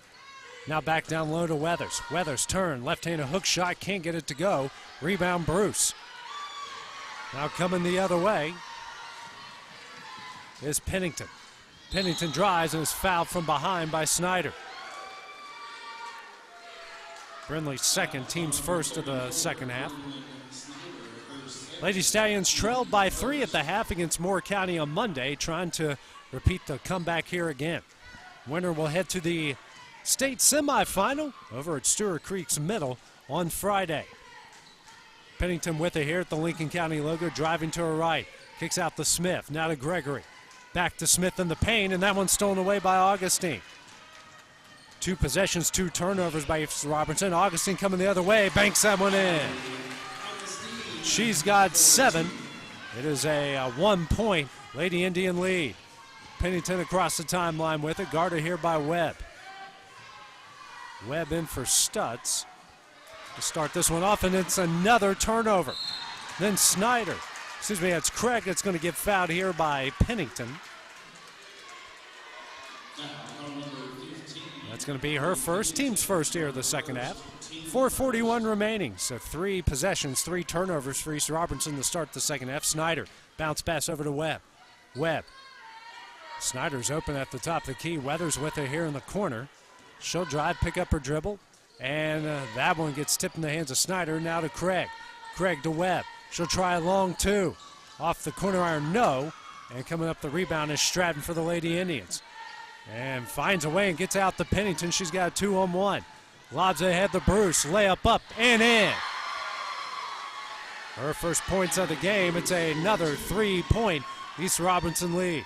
Now back down low to Weathers. Weathers turn, left-handed hook shot, can't get it to go. Rebound Bruce. Now coming the other way is Pennington. Pennington drives and is fouled from behind by Snyder. Brindley's second, team's first of the second half. Lady Stallions trailed by 3 at the half against Moore County on Monday, trying to repeat the comeback here again. Winner will head to the state semifinal over at Stewart Creek's Middle on Friday. Pennington with it here at the Lincoln County logo, driving to her right. Kicks out to Smith, now to Gregory. Back to Smith in the paint, and that one's stolen away by Augustine. 2 possessions, 2 turnovers by Robertson. Augustine coming the other way, banks that one in. She's got 7. It is a 1-point Lady Indian lead. Pennington across the timeline with it, guarded here by Webb. Webb in for Stutz to start this one off, and it's another turnover. Then Snyder. It's Craig that's going to get fouled here by Pennington. That's going to be her first, team's first here of the second half. 4:41 remaining, so 3 possessions, 3 turnovers for East Robertson to start the second half. Snyder, bounce pass over to Webb. Webb. Snyder's open at the top of the key. Weathers with it here in the corner. She'll drive, pick up her dribble, and that one gets tipped in the hands of Snyder. Now to Craig. Craig to Webb. She'll try a long 2. Off the corner iron, no. And coming up the rebound is Stratton for the Lady Indians. And finds a way and gets out to Pennington. She's got a 2-on-1. Lobs ahead to Bruce. Layup up and in. Her first points of the game. It's another 3-point East Robertson lead.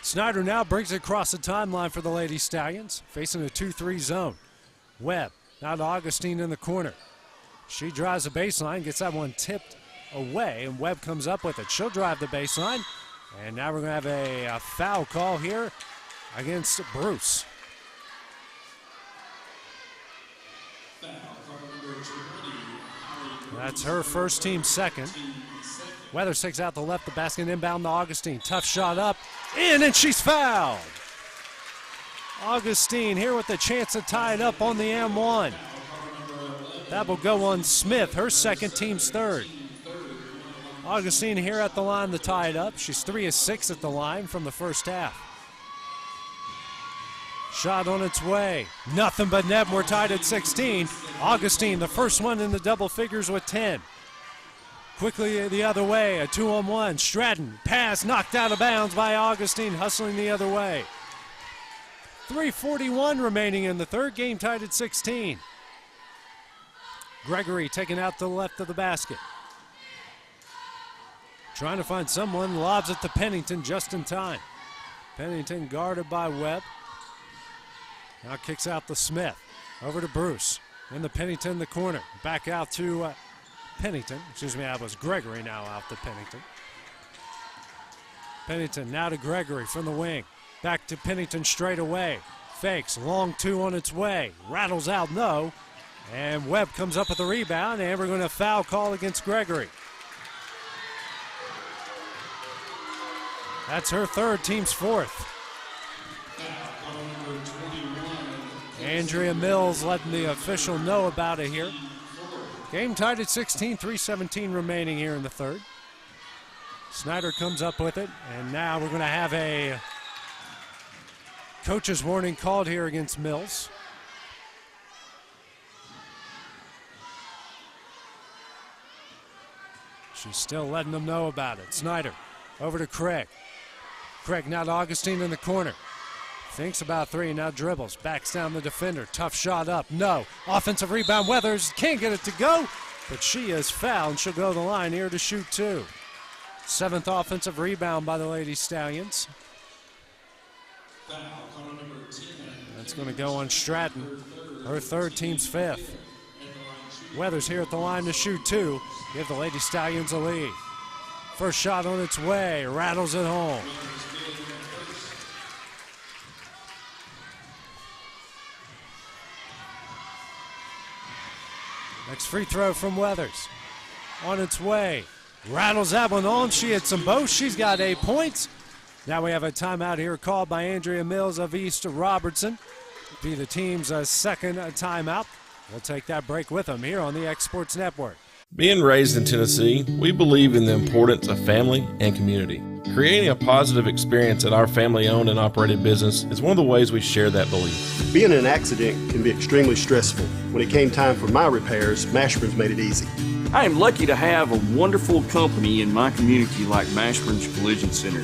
Snyder now brings it across the timeline for the Lady Stallions, facing a 2-3 zone. Webb, now to Augustine in the corner. She drives the baseline, gets that one tipped away, and Webb comes up with it. She'll drive the baseline, and now we're going to have a foul call here against Bruce. That's her first, team second. Weathers takes out the left, the basket inbound to Augustine. Tough shot up, in, and she's fouled. Augustine here with a chance to tie it up on the M1. That will go on Smith, her second, team's third. Augustine here at the line to tie it up. She's 3 of 6 at the line from the first half. Shot on its way. Nothing but net. We're tied at 16. Augustine, the first one in the double figures with 10. Quickly the other way, a 2-on-1. Stratton, pass knocked out of bounds by Augustine, hustling the other way. 3:41 remaining in the third, game tied at 16. Gregory taken out to the left of the basket. Trying to find someone, lobs it to Pennington just in time. Pennington guarded by Webb. Now kicks out to Smith. Over to Bruce. In the Pennington in the corner. Back out to Pennington. Excuse me, that was Gregory now out to Pennington. Pennington now to Gregory from the wing. Back to Pennington straight away. Fakes, long 2 on its way. Rattles out, no. And Webb comes up with the rebound, and we're going to foul call against Gregory. That's her third, team's fourth. Andrea Mills letting the official know about it here. Game tied at 16, 3:17 remaining here in the third. Snyder comes up with it, and now we're going to have a coach's warning called here against Mills. She's still letting them know about it. Snyder over to Craig. Craig now to Augustine in the corner. Thinks about 3, now dribbles. Backs down the defender. Tough shot up, no. Offensive rebound, Weathers can't get it to go, but she is fouled and she'll go to the line here to shoot 2. 7th offensive rebound by the Lady Stallions. That's going to go on Stratton. Her third, team's 5th. Weathers here at the line to shoot 2. Give the Lady Stallions a lead. First shot on its way. Rattles it home. Next free throw from Weathers. On its way. Rattles that one on. She hits them both. She's got 8 points. Now we have a timeout here called by Andrea Mills of East Robertson. Be the team's second timeout. We'll take that break with them here on the X Sports Network. Being raised in Tennessee, we believe in the importance of family and community. Creating a positive experience at our family-owned and operated business is one of the ways we share that belief. Being in an accident can be extremely stressful. When it came time for my repairs, Mashburn's made it easy. I am lucky to have a wonderful company in my community like Mashburn's Collision Center.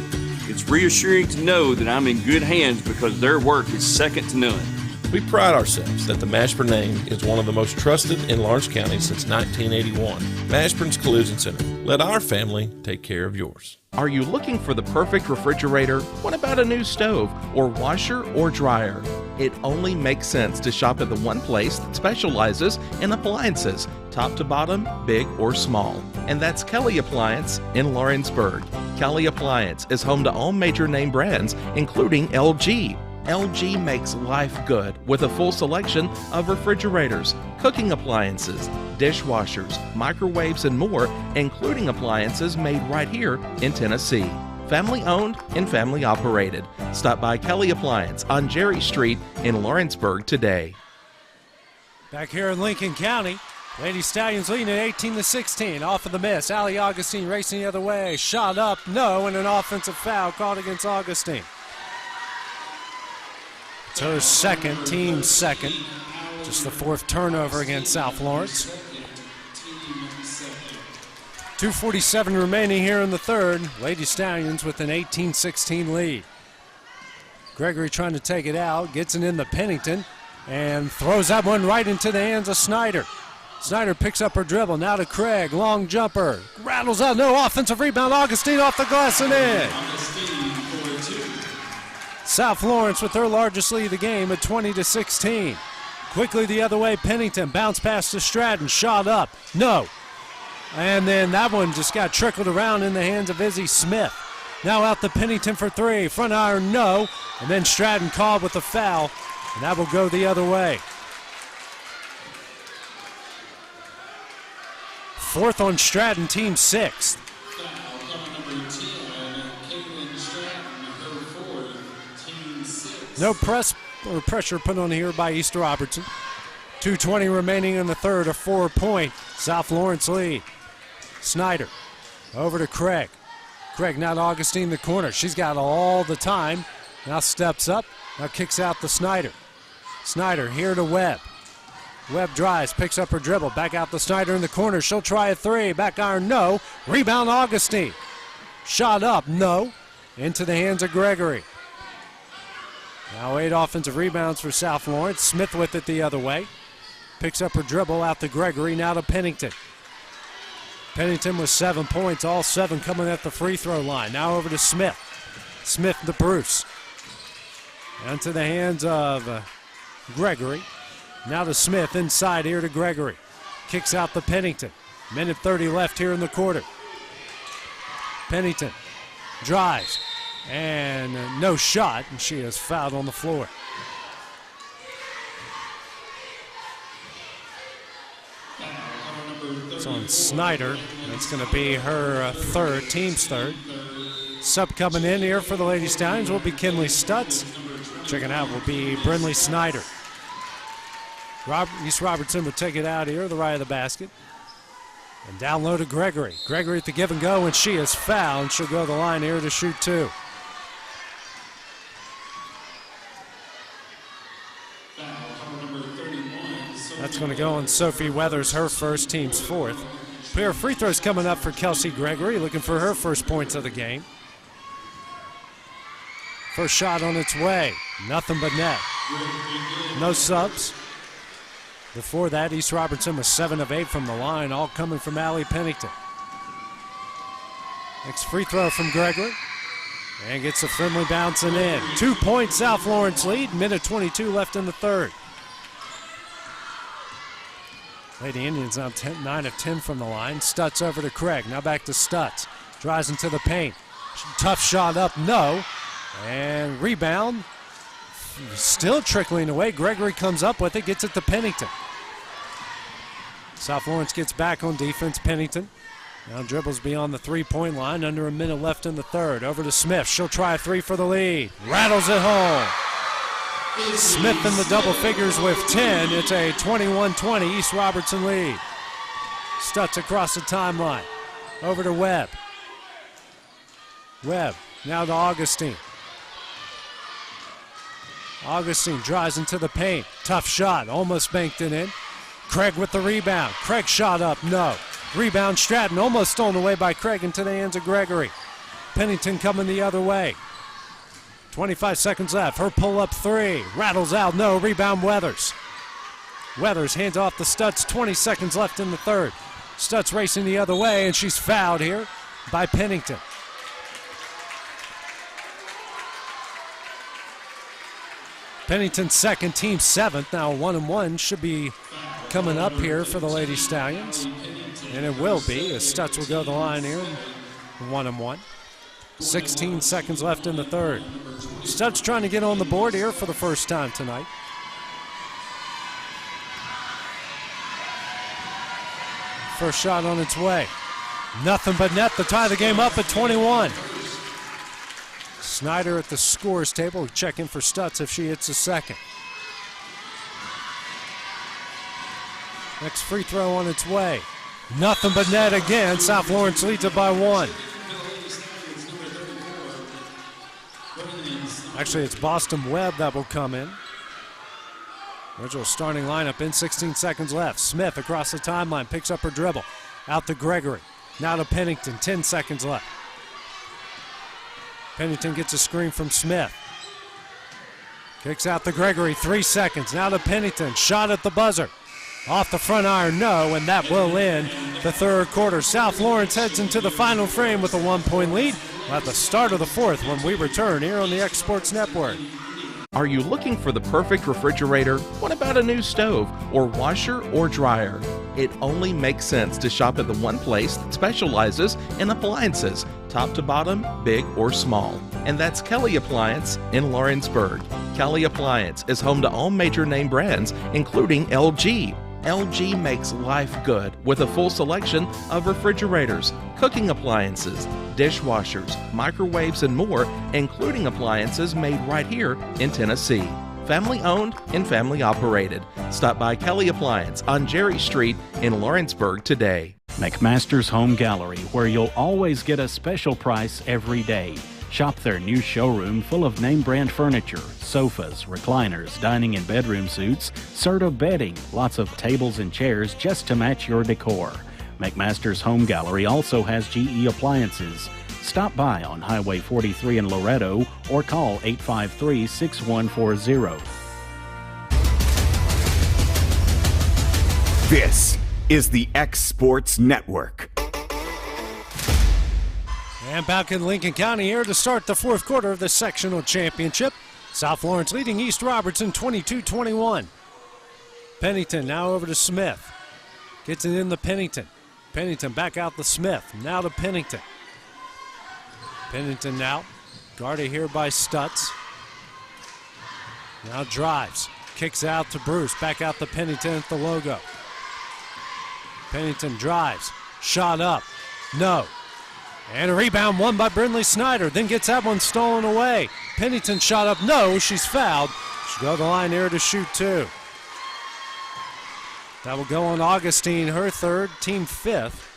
It's reassuring to know that I'm in good hands because their work is second to none. We pride ourselves that the Mashburn name is one of the most trusted in Lawrence County since 1981. Mashburn's Collision Center. Let our family take care of yours. Are you looking for the perfect refrigerator? What about a new stove or washer or dryer? It only makes sense to shop at the one place that specializes in appliances, top to bottom, big or small. And that's Kelly Appliance in Lawrenceburg. Kelly Appliance is home to all major name brands, including LG. LG makes life good with a full selection of refrigerators, cooking appliances, dishwashers, microwaves, and more, including appliances made right here in Tennessee. Family owned and family operated. Stop by Kelly Appliance on Jerry Street in Lawrenceburg today. Back here in Lincoln County, Lady Stallions leading at 18-16. Off of the miss. Allie Augustine racing the other way. Shot up, no, and an offensive foul called against Augustine. It's her second, team second. Just the fourth turnover against South Lawrence. 2:47 remaining here in the third. Lady Stallions with an 18-16 lead. Gregory trying to take it out, gets it into Pennington, and throws that one right into the hands of Snyder. Snyder picks up her dribble, now to Craig, long jumper, rattles out, no offensive rebound, Augustine off the glass and in. South Lawrence with their largest lead of the game at 20-16. Quickly the other way, Pennington, bounce pass to Stratton, shot up, no. And then that one just got trickled around in the hands of Izzy Smith. Now out to Pennington for three, front iron, no. And then Stratton called with a foul, and that will go the other way. Fourth on Stratton, team sixth. No press or pressure put on here by East Robertson. 2:20 remaining in the third, a 4-point South Lawrence lead. Snyder over to Craig. Craig now to Augustine the corner. She's got all the time. Now steps up, now kicks out to Snyder. Snyder here to Webb. Webb drives, picks up her dribble, back out to Snyder in the corner. She'll try a three, back iron, no. Rebound Augustine. Shot up, no. Into the hands of Gregory. Now 8 offensive rebounds for South Lawrence. Smith with it the other way. Picks up her dribble out to Gregory, now to Pennington. Pennington with 7 points, all 7 coming at the free throw line. Now over to Smith. Smith to Bruce. Into the hands of Gregory. Now to Smith, inside here to Gregory. Kicks out to Pennington. Minute 30 left here in the quarter. Pennington drives. And no shot, and she is fouled on the floor. It's on Snyder. That's going to be her third, team's third. Sub coming in here for the Lady Stallions will be Kinley Stutz. Checking out will be Brinley Snyder. East Robertson would take it out here, the right of the basket. And down low to Gregory. Gregory at the give and go, and she is fouled. She'll go to the line here to shoot 2. That's going to go on Sophie Weathers, her first, team's fourth. Pair of free throws coming up for Kelsey Gregory, looking for her first points of the game. First shot on its way, nothing but net. No subs. Before that, East Robertson was 7 of 8 from the line, all coming from Allie Pennington. Next free throw from Gregory. And gets a friendly bouncing in. 2 points South Lawrence lead, minute 22 left in the third. Lady Indians now 9 of 10 from the line. Stutz over to Craig. Now back to Stutz. Drives into the paint. Tough shot up, no. And rebound. Still trickling away. Gregory comes up with it, gets it to Pennington. South Lawrence gets back on defense. Pennington now dribbles beyond the 3-point line. Under a minute left in the third. Over to Smith. She'll try a 3 for the lead. Rattles it home. Smith in the double figures with 10. It's a 21-20 East Robertson lead. Stutz across the timeline. Over to Webb. Webb, now to Augustine. Augustine drives into the paint. Tough shot, almost banked it in. Craig with the rebound. Craig shot up, no. Rebound Stratton, almost stolen away by Craig into the hands of Gregory. Pennington coming the other way. 25 seconds left. Her pull-up three. Rattles out, no. Rebound Weathers. Weathers hands off to Stutz. 20 seconds left in the third. Stutz racing the other way, and she's fouled here by Pennington. Pennington's second, team seventh. Now 1-1 should be coming up here for the Lady Stallions. And it will be, as Stutz will go to the line here. 1-1. 16 seconds left in the third. Stutz trying to get on the board here for the first time tonight. First shot on its way. Nothing but net to tie the game up at 21. Snyder at the scores table. Check in for Stutz if she hits a second. Next free throw on its way. Nothing but net again. South Lawrence leads it by one. Actually, it's Boston Webb that will come in. Original starting lineup in 16 seconds left. Smith across the timeline, picks up her dribble. Out to Gregory. Now to Pennington, 10 seconds left. Pennington gets a screen from Smith. Kicks out to Gregory, 3 seconds. Now to Pennington, shot at the buzzer. Off the front iron, no, and that will end the third quarter. South Lawrence heads into the final frame with a 1-point lead at the start of the fourth when we return here on the X Sports Network. Are you looking for the perfect refrigerator? What about a new stove or washer or dryer? It only makes sense to shop at the one place that specializes in appliances, top to bottom, big or small. And that's Kelly Appliance in Lawrenceburg. Kelly Appliance is home to all major name brands, including LG. LG makes life good with a full selection of refrigerators, cooking appliances, dishwashers, microwaves, and more, including appliances made right here in Tennessee. Family owned and family operated. Stop by Kelly Appliance on Jerry Street in Lawrenceburg today. McMaster's Home Gallery, where you'll always get a special price every day. Shop their new showroom full of name brand furniture, sofas, recliners, dining and bedroom suites, Serta bedding, lots of tables and chairs just to match your decor. McMaster's Home Gallery also has GE appliances. Stop by on Highway 43 in Loretto or call 853-6140. This is the X Sports Network. And back in Lincoln County here to start the fourth quarter of the sectional championship. South Lawrence leading East Robertson 22-21. Pennington now over to Smith. Gets it in to Pennington. Pennington back out to Smith. Now to Pennington. Pennington now. Guarded here by Stutz. Now drives. Kicks out to Bruce. Back out to Pennington at the logo. Pennington drives. Shot up. No. And a rebound won by Brindley Snyder. Then gets that one stolen away. Pennington shot up. No, she's fouled. She'll go to the line here to shoot two. That will go on Augustine, her third, team fifth.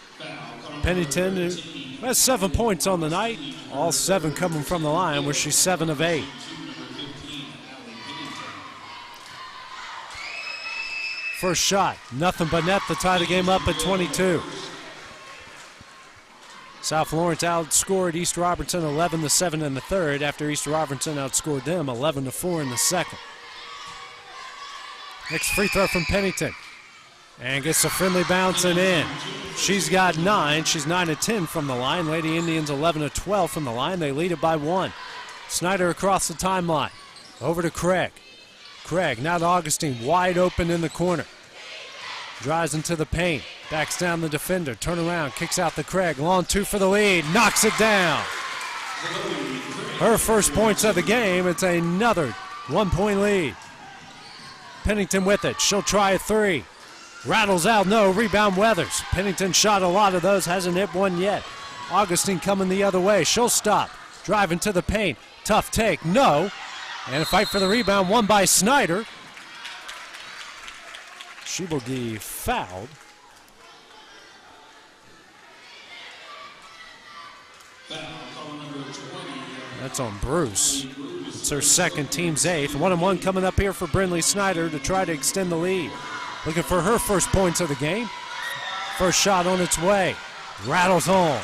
Pennington has 7 points on the night. All 7 coming from the line, where she's 7 of 8. First shot, nothing but net to tie the game up at 22. South Lawrence outscored East Robertson 11-7 in the third after East Robertson outscored them 11-4 in the second. Next free throw from Pennington. And gets a friendly bounce and in. She's got 9. She's 9 of 10 from the line. Lady Indians 11 of 12 from the line. They lead it by 1. Snyder across the timeline. Over to Craig. Craig now to Augustine. Wide open in the corner. Drives into the paint. Backs down the defender. Turn around. Kicks out to Craig. Long two for the lead. Knocks it down. Her first points of the game. It's another 1-point lead. Pennington with it. She'll try a three. Rattles out, no. Rebound Weathers. Pennington shot a lot of those, hasn't hit one yet. Augustine coming the other way. She'll stop. Driving to the paint. Tough take, no. And a fight for the rebound, won by Snyder. She will be fouled. That's on Bruce. It's her second, team's 8th. 1-1 coming up here for Brindley Snyder to try to extend the lead. Looking for her first points of the game. First shot on its way. Rattles home.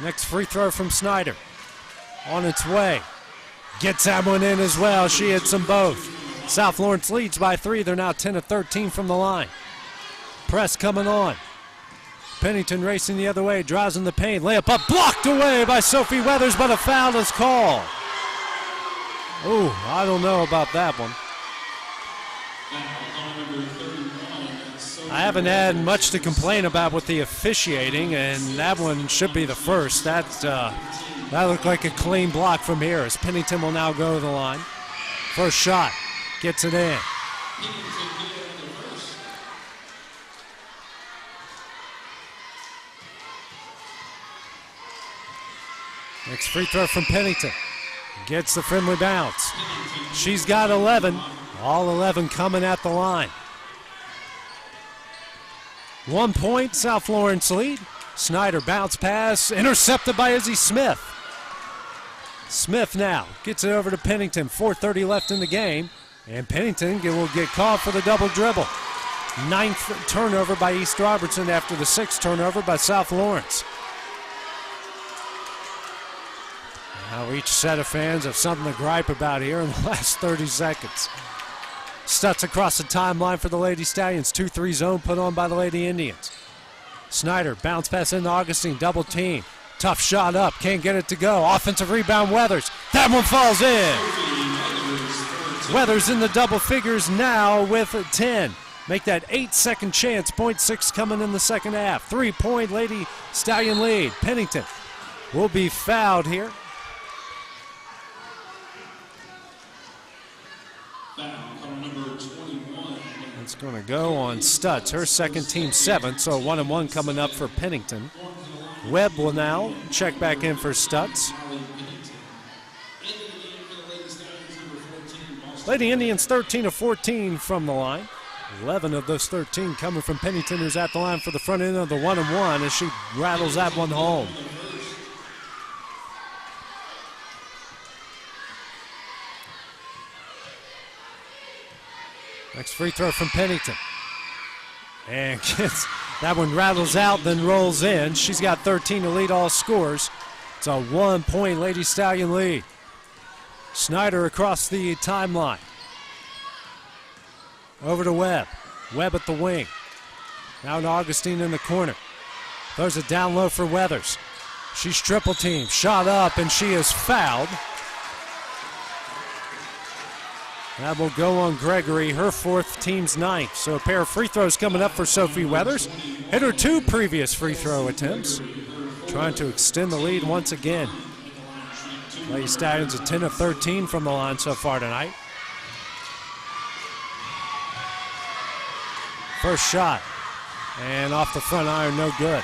Next free throw from Snyder. On its way. Gets that one in as well. She hits them both. South Lawrence leads by 3. They're now 10 of 13 from the line. Press coming on. Pennington racing the other way. Drives in the paint. Layup up. Blocked away by Sophie Weathers, but a foul is called. Ooh, I don't know about that one. I haven't had much to complain about with the officiating, and that one should be the first. That looked like a clean block from here as Pennington will now go to the line. First shot, gets it in. Next free throw from Pennington. Gets the friendly bounce. She's got 11. All 11 coming at the line. 1 point, South Lawrence lead. Snyder bounce pass, intercepted by Izzy Smith. Smith now gets it over to Pennington. 4:30 left in the game. And Pennington will get called for the double dribble. 9th turnover by East Robertson after the 6th turnover by South Lawrence. Now each set of fans have something to gripe about here in the last 30 seconds. Stutz across the timeline for the Lady Stallions. 2-3 zone put on by the Lady Indians. Snyder bounce pass into Augustine, double team. Tough shot up, can't get it to go. Offensive rebound, Weathers. That one falls in. Weathers in the double figures now with 10. Make that 8-second chance. 0.6 coming in the second half. 3-point Lady Stallion lead. Pennington will be fouled here. It's going to go on Stutz, her second, team 7th, so 1-1 coming up for Pennington. Webb will now check back in for Stutz. Lady Indians 13 of 14 from the line. 11 of those 13 coming from Pennington, who's at the line for the front end of the 1-1 as she rattles that one home. Next free throw from Pennington. And gets, that one rattles out, then rolls in. She's got 13 to lead all scores. It's a 1-point Lady Stallion lead. Snyder across the timeline. Over to Webb. Webb at the wing. Now to Augustine in the corner. Throws it down low for Weathers. She's triple teamed. Shot up, and she is fouled. That will go on Gregory, her 4th, team's 9th. So a pair of free throws coming up for Sophie Weathers. Hit her 2 previous free throw attempts. Trying to extend the lead once again. Lady Stallions are 10 of 13 from the line so far tonight. First shot. And off the front iron, no good.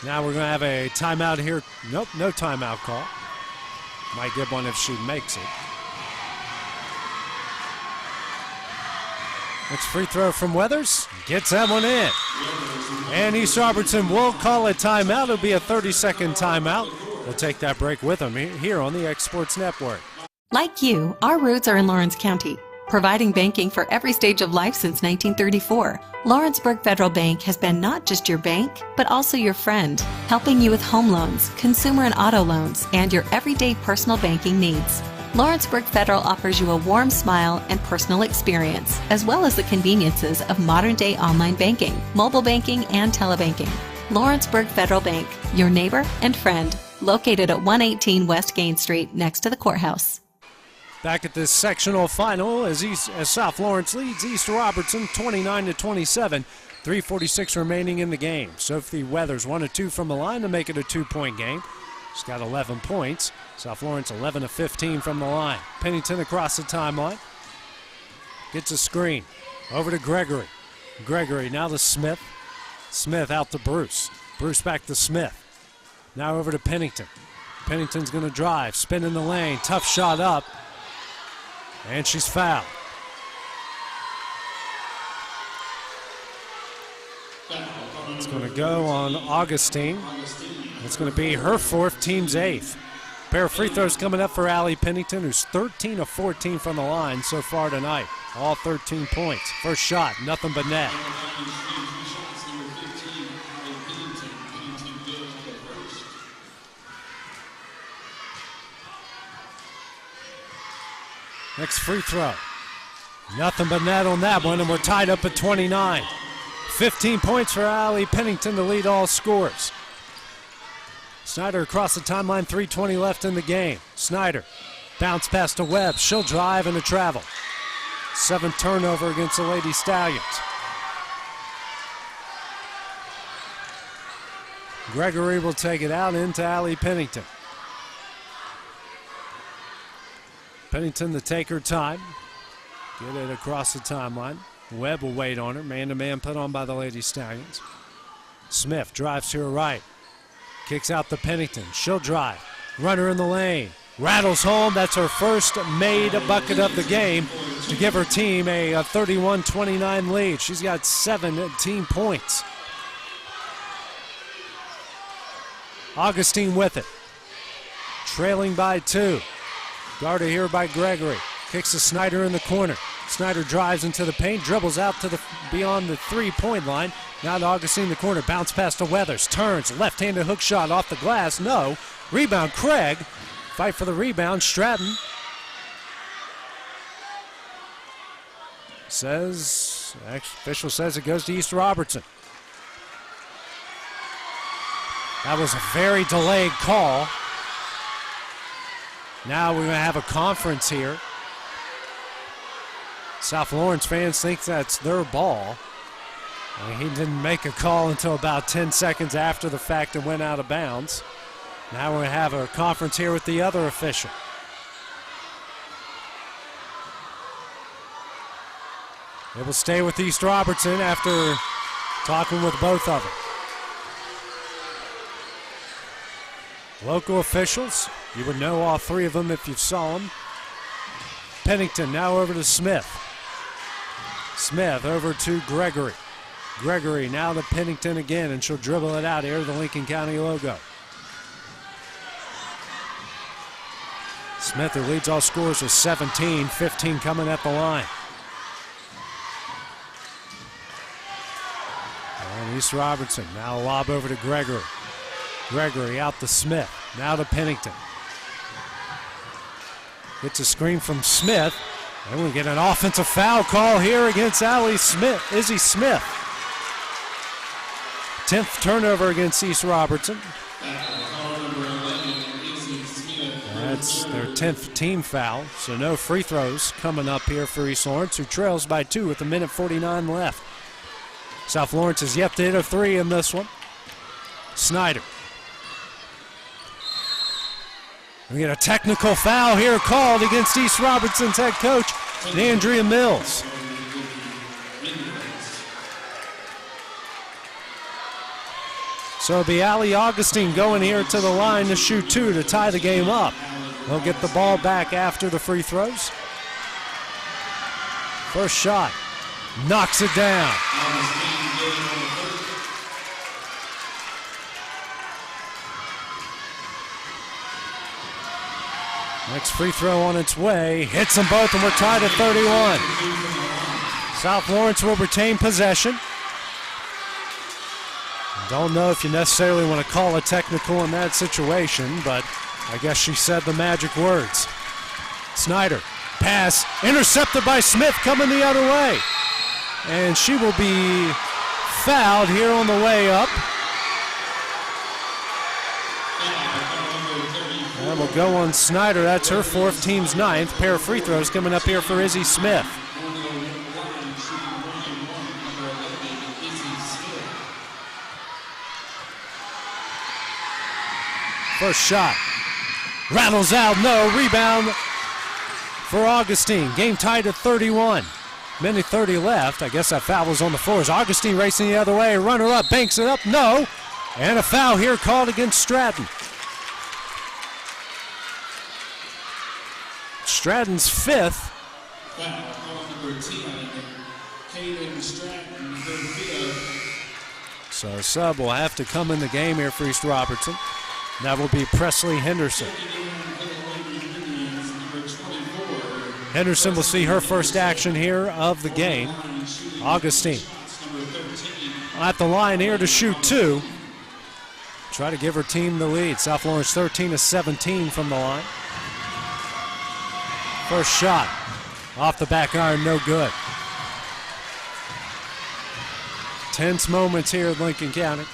Now we're going to have a timeout here. Nope, no timeout call. Might get one if she makes it. Next free throw from Weathers. Gets that one in. And East Robertson will call a timeout. It'll be a 30-second timeout. We'll take that break with them here on the X Sports Network. Like you, our roots are in Lawrence County, providing banking for every stage of life since 1934. Lawrenceburg Federal Bank has been not just your bank, but also your friend, helping you with home loans, consumer and auto loans, and your everyday personal banking needs. Lawrenceburg Federal offers you a warm smile and personal experience, as well as the conveniences of modern-day online banking, mobile banking, and telebanking. Lawrenceburg Federal Bank, your neighbor and friend, located at 118 West Gain Street, next to the courthouse. Back at this sectional final as South Lawrence leads East Robertson 29-27. 3:46 remaining in the game. Sophie Weathers 1 of 2 from the line to make it a 2-point game. She's got 11 points. South Lawrence 11 of 15 from the line. Pennington across the timeline. Gets a screen. Over to Gregory. Gregory now to Smith. Smith out to Bruce. Bruce back to Smith. Now over to Pennington. Pennington's going to drive, spin in the lane, tough shot up, and she's fouled. It's going to go on Augustine. It's going to be her fourth, team's eighth. Pair of free throws coming up for Allie Pennington, who's 13 of 14 from the line so far tonight. All 13 points. First shot, nothing but net. Next free throw. Nothing but net on that one, and we're tied up at 29. 15 points for Allie Pennington to lead all scorers. Snyder across the timeline, 3:20 left in the game. Snyder, bounce pass to Webb. She'll drive and a travel. 7th turnover against the Lady Stallions. Gregory will take it out into Allie Pennington. Pennington to take her time. Get it across the timeline. Webb will wait on her. Man-to-man put on by the Lady Stallions. Smith drives to her right. Kicks out to Pennington. She'll drive. Runner in the lane. Rattles home. That's her first made bucket of the game to give her team a 31-29 lead. She's got 17 points. Augustine with it. Trailing by 2. Guarded here by Gregory. Kicks to Snyder in the corner. Snyder drives into the paint, dribbles out to the beyond the three-point line. Now to Augustine in the corner. Bounce pass to Weathers. Turns. Left-handed hook shot off the glass. No. Rebound Craig. Fight for the rebound. Stratton. Official says it goes to East Robertson. That was a very delayed call. Now we're going to have a conference here. South Lawrence fans think that's their ball. He didn't make a call until about 10 seconds after the fact and went out of bounds. Now we're going to have a conference here with the other official. It will stay with East Robertson after talking with both of them. Local officials, you would know all three of them if you saw them. Pennington now over to Smith. Smith over to Gregory. Gregory now to Pennington again, and she'll dribble it out here to the Lincoln County logo. Smith, who leads all scorers with 17, 15 coming at the line. And East Robertson now a lob over to Gregory. Gregory out to Smith, now to Pennington. Gets a screen from Smith, and we get an offensive foul call here against Izzy Smith. 10th turnover against East Robertson. That's their 10th team foul, so no free throws coming up here for East Lawrence, who trails by 2 with 1:49 left. South Lawrence has yet to hit a 3 in this one. Snyder. We get a technical foul here called against East Robertson's head coach, Andrea Mills. So it'll be Allie Augustine going here to the line to shoot 2 to tie the game up. They'll get the ball back after the free throws. First shot, knocks it down. Next free throw on its way, hits them both, and we're tied at 31. South Lawrence will retain possession. Don't know if you necessarily want to call a technical in that situation, but I guess she said the magic words. Snyder, pass, intercepted by Smith, coming the other way. And she will be fouled here on the way up. And we'll go on Snyder. That's her 4th, team's 9th. Pair of free throws coming up here for Izzy Smith. First shot. Rattles out, no. Rebound for Augustine. Game tied at 31. Minute 30 left. I guess that foul was on the floor. As Augustine racing the other way. Runner up, banks it up. No. And a foul here called against Stratton. Stratton's fifth. So a sub will have to come in the game here for East Robertson. That will be Presley Henderson. Henderson will see her first action here of the game. Augustine at the line here to shoot two. Try to give her team the lead. South Lawrence 13-17 from the line. First shot off the back iron, no good. Tense moments here at Lincoln County.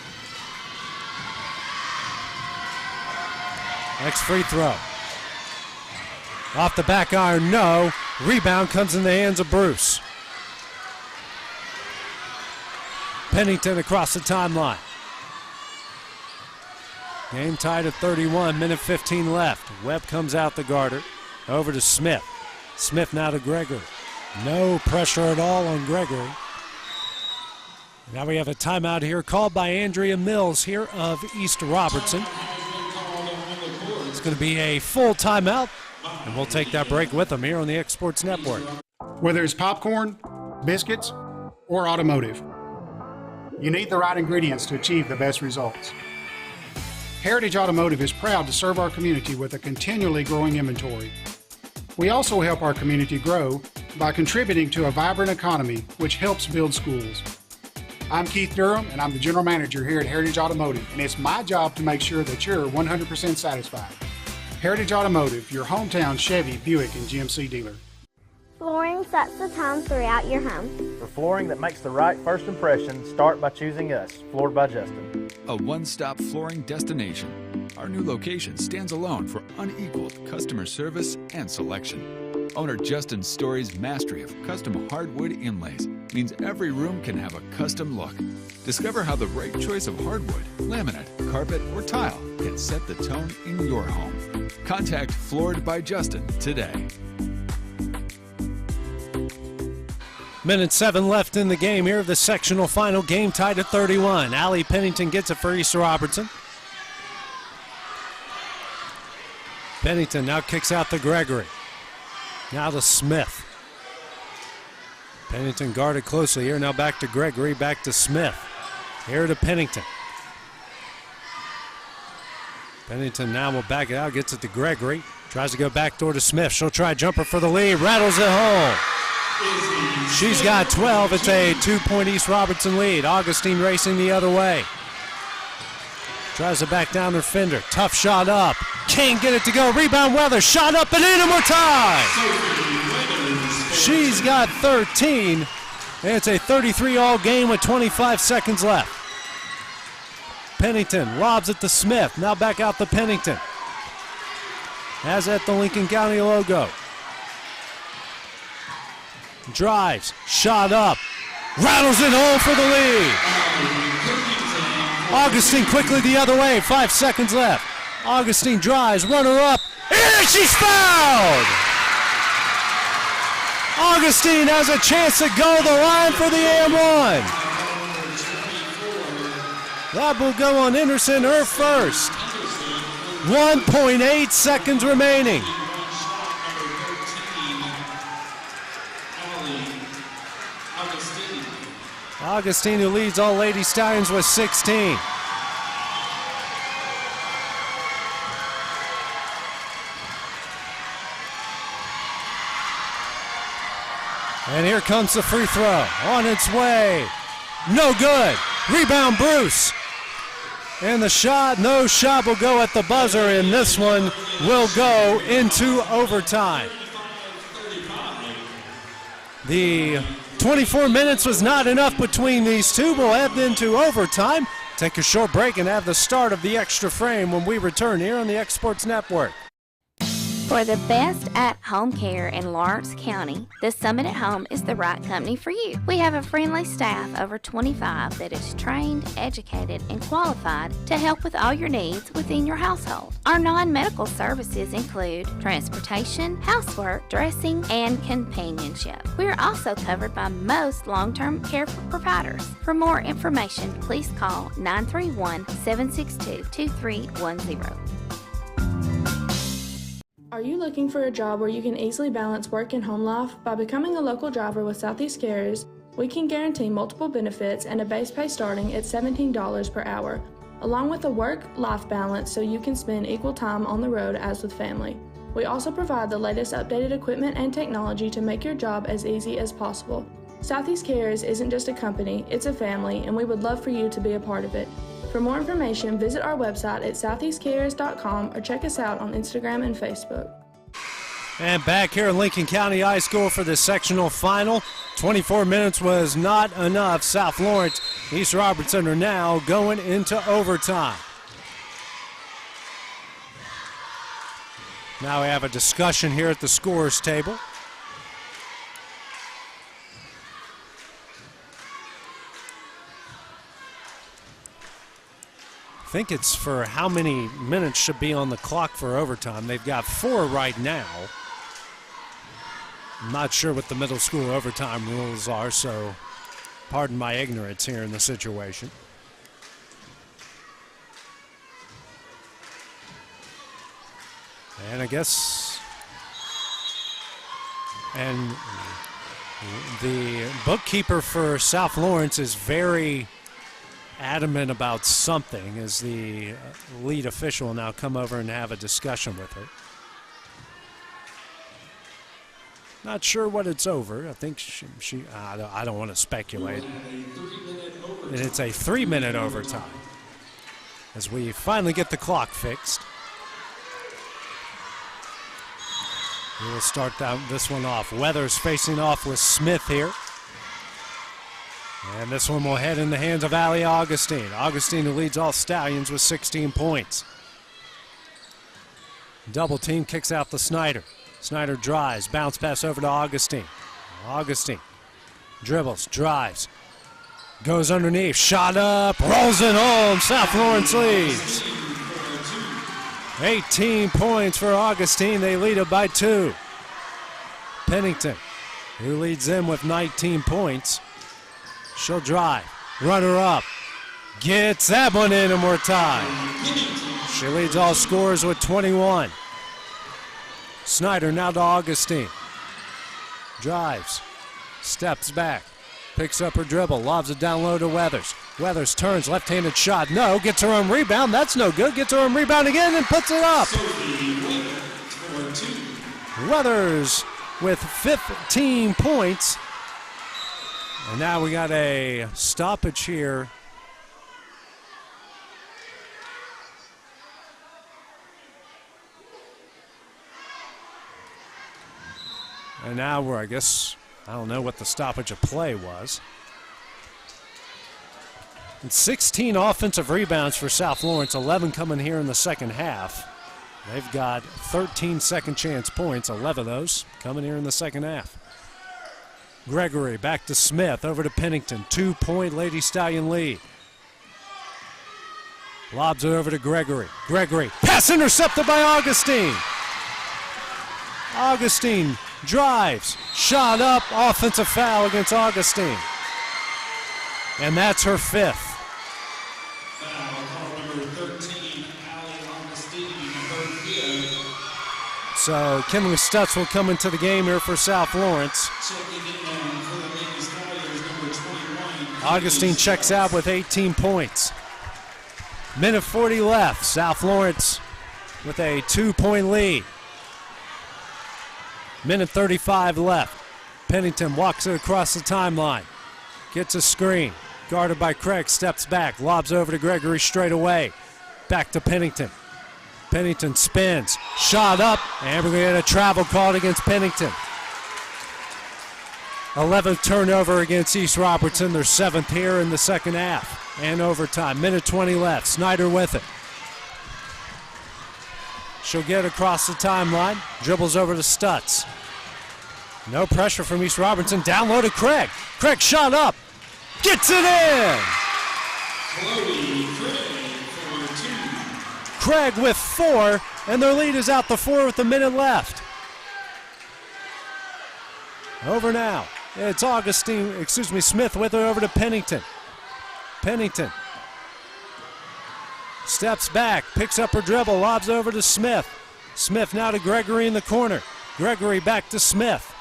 Next free throw. Off the back iron, no. Rebound comes in the hands of Bruce. Pennington across the timeline. Game tied at 31, minute 15 left. Webb comes out the Garter. Over to Smith. Smith now to Gregory. No pressure at all on Gregory. Now we have a timeout here called by Andrea Mills here of East Robertson. It's going to be a full timeout, and we'll take that break with them here on the X Sports Network. Whether it's popcorn, biscuits, or automotive, you need the right ingredients to achieve the best results. Heritage Automotive is proud to serve our community with a continually growing inventory. We also help our community grow by contributing to a vibrant economy, which helps build schools. I'm Keith Durham, and I'm the General Manager here at Heritage Automotive, and it's my job to make sure that you're 100% satisfied. Heritage Automotive, your hometown Chevy, Buick, and GMC dealer. Flooring sets the tone throughout your home. For flooring that makes the right first impression, start by choosing us, Floored by Justin. A one-stop flooring destination. Our new location stands alone for unequaled customer service and selection. Owner Justin Story's mastery of custom hardwood inlays means every room can have a custom look. Discover how the right choice of hardwood, laminate, carpet, or tile can set the tone in your home. Contact Floored by Justin today. Minute 7 left in the game here. The sectional final, game tied at 31. Allie Pennington gets it for East Robertson. Pennington now kicks out to Gregory. Now to Smith. Pennington guarded closely here. Now back to Gregory, back to Smith. Here to Pennington. Pennington now will back it out, gets it to Gregory. Tries to go backdoor to Smith. She'll try a jumper for the lead. Rattles it home. She's got 12. It's a 2-point East Robertson lead. Augustine racing the other way. Tries to back down her fender. Tough shot up. Can't get it to go. Rebound Weather. Shot up and in, and we're tied. She's got 13. And it's a 33-all game with 25 seconds left. Pennington lobs it to Smith. Now back out to Pennington. Has at the Lincoln County logo. Drives, shot up, rattles it home for the lead. Augustine quickly the other way, 5 seconds left. Augustine drives, runner up, and she's fouled! Augustine has a chance to go the line for the and one. That will go on Henderson, her first. 1.8 seconds remaining. Augustine, who leads all Lady Stallions with 16. And here comes the free throw. On its way. No good. Rebound Bruce. And the shot, no shot will go at the buzzer, and this one will go into overtime. The 24 minutes was not enough between these two. We'll head into overtime. Take a short break and have the start of the extra frame when we return here on the X Sports Network. For the best at-home care in Lawrence County, the Summit at Home is the right company for you. We have a friendly staff over 25 that is trained, educated, and qualified to help with all your needs within your household. Our non-medical services include transportation, housework, dressing, and companionship. We are also covered by most long-term care providers. For more information, please call 931-762-2310. Are you looking for a job where you can easily balance work and home life? By becoming a local driver with Southeast Carriers, we can guarantee multiple benefits and a base pay starting at $17 per hour, along with a work-life balance so you can spend equal time on the road as with family. We also provide the latest updated equipment and technology to make your job as easy as possible. Southeast Carriers isn't just a company, it's a family, and we would love for you to be a part of it. For more information, visit our website at southeastcarriers.com or check us out on Instagram and Facebook. And back here in Lincoln County High School for the sectional final. 24 minutes was not enough. South Lawrence, East Robertson are now going into overtime. Now we have a discussion here at the scorers table. I think it's for how many minutes should be on the clock for overtime. They've got 4 right now. I'm not sure what the middle school overtime rules are, so pardon my ignorance here in the situation. And I guess, and the bookkeeper for South Lawrence is very adamant about something as the lead official will now come over and have a discussion with her. Not sure what it's over. I think I don't want to speculate. And it's a 3-minute overtime as we finally get the clock fixed. We will start this one off. Weathers facing off with Smith here. And this one will head in the hands of Allie Augustine. Augustine, who leads all Stallions with 16 points. Double team kicks out the Snyder. Snyder drives, bounce pass over to Augustine. Augustine dribbles, drives, goes underneath, shot up, rolls it home. South Lawrence leads. 18 points for Augustine. They lead it by 2. Pennington, who leads them with 19 points. She'll drive, runner up, gets that one in and more time. She leads all scorers with 21. Snyder now to Augustine. Drives, steps back, picks up her dribble, lobs it down low to Weathers. Weathers turns, left-handed shot, no, gets her own rebound, that's no good, gets her own rebound again and puts it up. Weathers with 15 points. And now we got a stoppage here. And now we're, I guess, I don't know what the stoppage of play was. And 16 offensive rebounds for South Lawrence, 11 coming here in the second half. They've got 13 second chance points, 11 of those coming here in the second half. Gregory back to Smith, over to Pennington. 2-point Lady Stallion lead. Lobs it over to Gregory. Gregory, pass intercepted by Augustine. Augustine drives, shot up, offensive foul against Augustine. And that's her 5th. So Kinley Stutz will come into the game here for South Lawrence. Augustine checks out with 18 points. Minute 40 left. South Lawrence with a 2-point lead. Minute 35 left. Pennington walks it across the timeline. Gets a screen. Guarded by Craig. Steps back. Lobs over to Gregory straight away. Back to Pennington. Pennington spins. Shot up. And we're going to get a travel called against Pennington. 11th turnover against East Robertson. Their 7th here in the second half. And overtime. Minute 20 left. Snyder with it. She'll get across the timeline. Dribbles over to Stutz. No pressure from East Robertson. Down low to Craig. Craig shot up. Gets it in! Craig with 4, and their lead is out the 4 with a minute left. Over now. It's Smith with it over to Pennington. Pennington steps back, picks up her dribble, lobs over to Smith. Smith now to Gregory in the corner. Gregory back to Smith.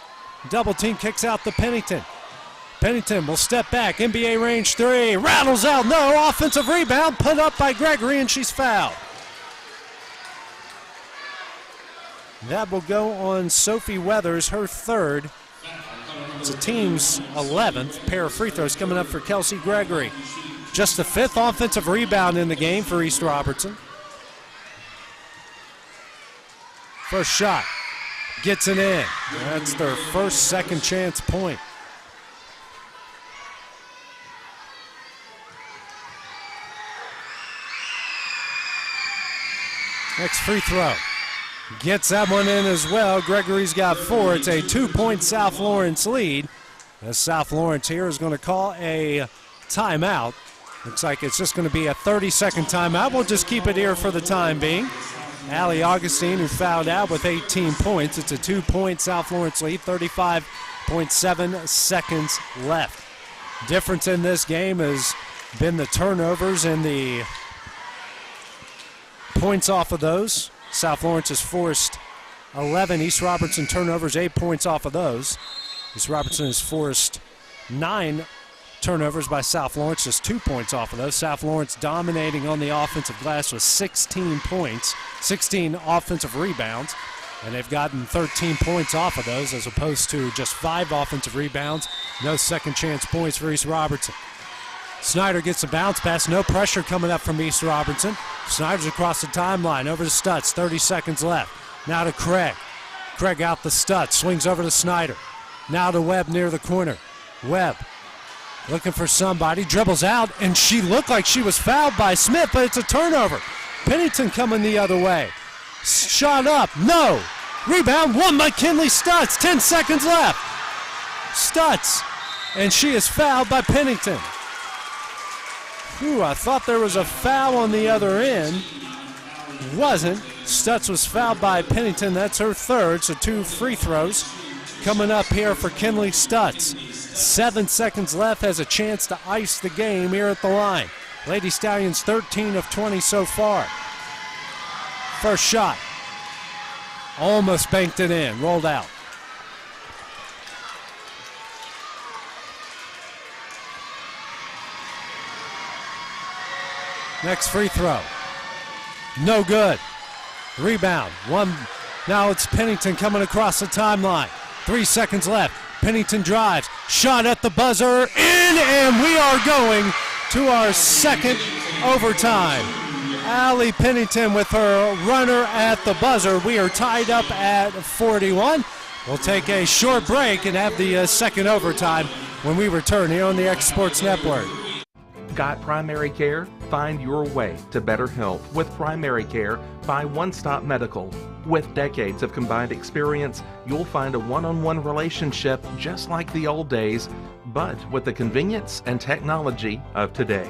Double team kicks out to Pennington. Pennington will step back, NBA range 3, rattles out, no, offensive rebound, put up by Gregory, and she's fouled. That will go on Sophie Weathers, her 3rd. It's a team's 11th pair of free throws coming up for Kelsey Gregory. Just the 5th offensive rebound in the game for East Robertson. First shot, gets it in. That's their first second chance point. Next free throw. Gets that one in as well. Gregory's got 4. It's a 2-point South Lawrence lead. As South Lawrence here is going to call a timeout. Looks like it's just going to be a 30-second timeout. We'll just keep it here for the time being. Allie Augustine, who fouled out with 18 points. It's a 2-point South Lawrence lead, 35.7 seconds left. Difference in this game has been the turnovers and the points off of those. South Lawrence has forced 11 East Robertson turnovers, 8 points off of those. East Robertson has forced 9 turnovers by South Lawrence, just 2 points off of those. South Lawrence dominating on the offensive glass with 16 points, 16 offensive rebounds, and they've gotten 13 points off of those as opposed to just 5 offensive rebounds. No second chance points for East Robertson. Snyder gets a bounce pass, no pressure coming up from East Robertson. Snyder's across the timeline, over to Stutz, 30 seconds left. Now to Craig. Craig out the Stutz, swings over to Snyder. Now to Webb near the corner. Webb looking for somebody, dribbles out, and she looked like she was fouled by Smith, but it's a turnover. Pennington coming the other way. Shot up, no. Rebound, won by Kinley Stutz, 10 seconds left. Stutz, and she is fouled by Pennington. I thought there was a foul on the other end. Wasn't. Stutz was fouled by Pennington. That's her 3rd, so 2 free throws coming up here for Kinley Stutz. 7 seconds left, has a chance to ice the game here at the line. Lady Stallions 13 of 20 so far. First shot. Almost banked it in, rolled out. Next free throw. No good. Rebound. Now it's Pennington coming across the timeline. 3 seconds left. Pennington drives. Shot at the buzzer. In, and we are going to our second overtime. Allie Pennington with her runner at the buzzer. We are tied up at 41. We'll take a short break and have the second overtime when we return here on the X Sports Network. Got primary care? Find your way to better health with primary care by One Stop Medical. With decades of combined experience, you'll find a one-on-one relationship just like the old days, but with the convenience and technology of today.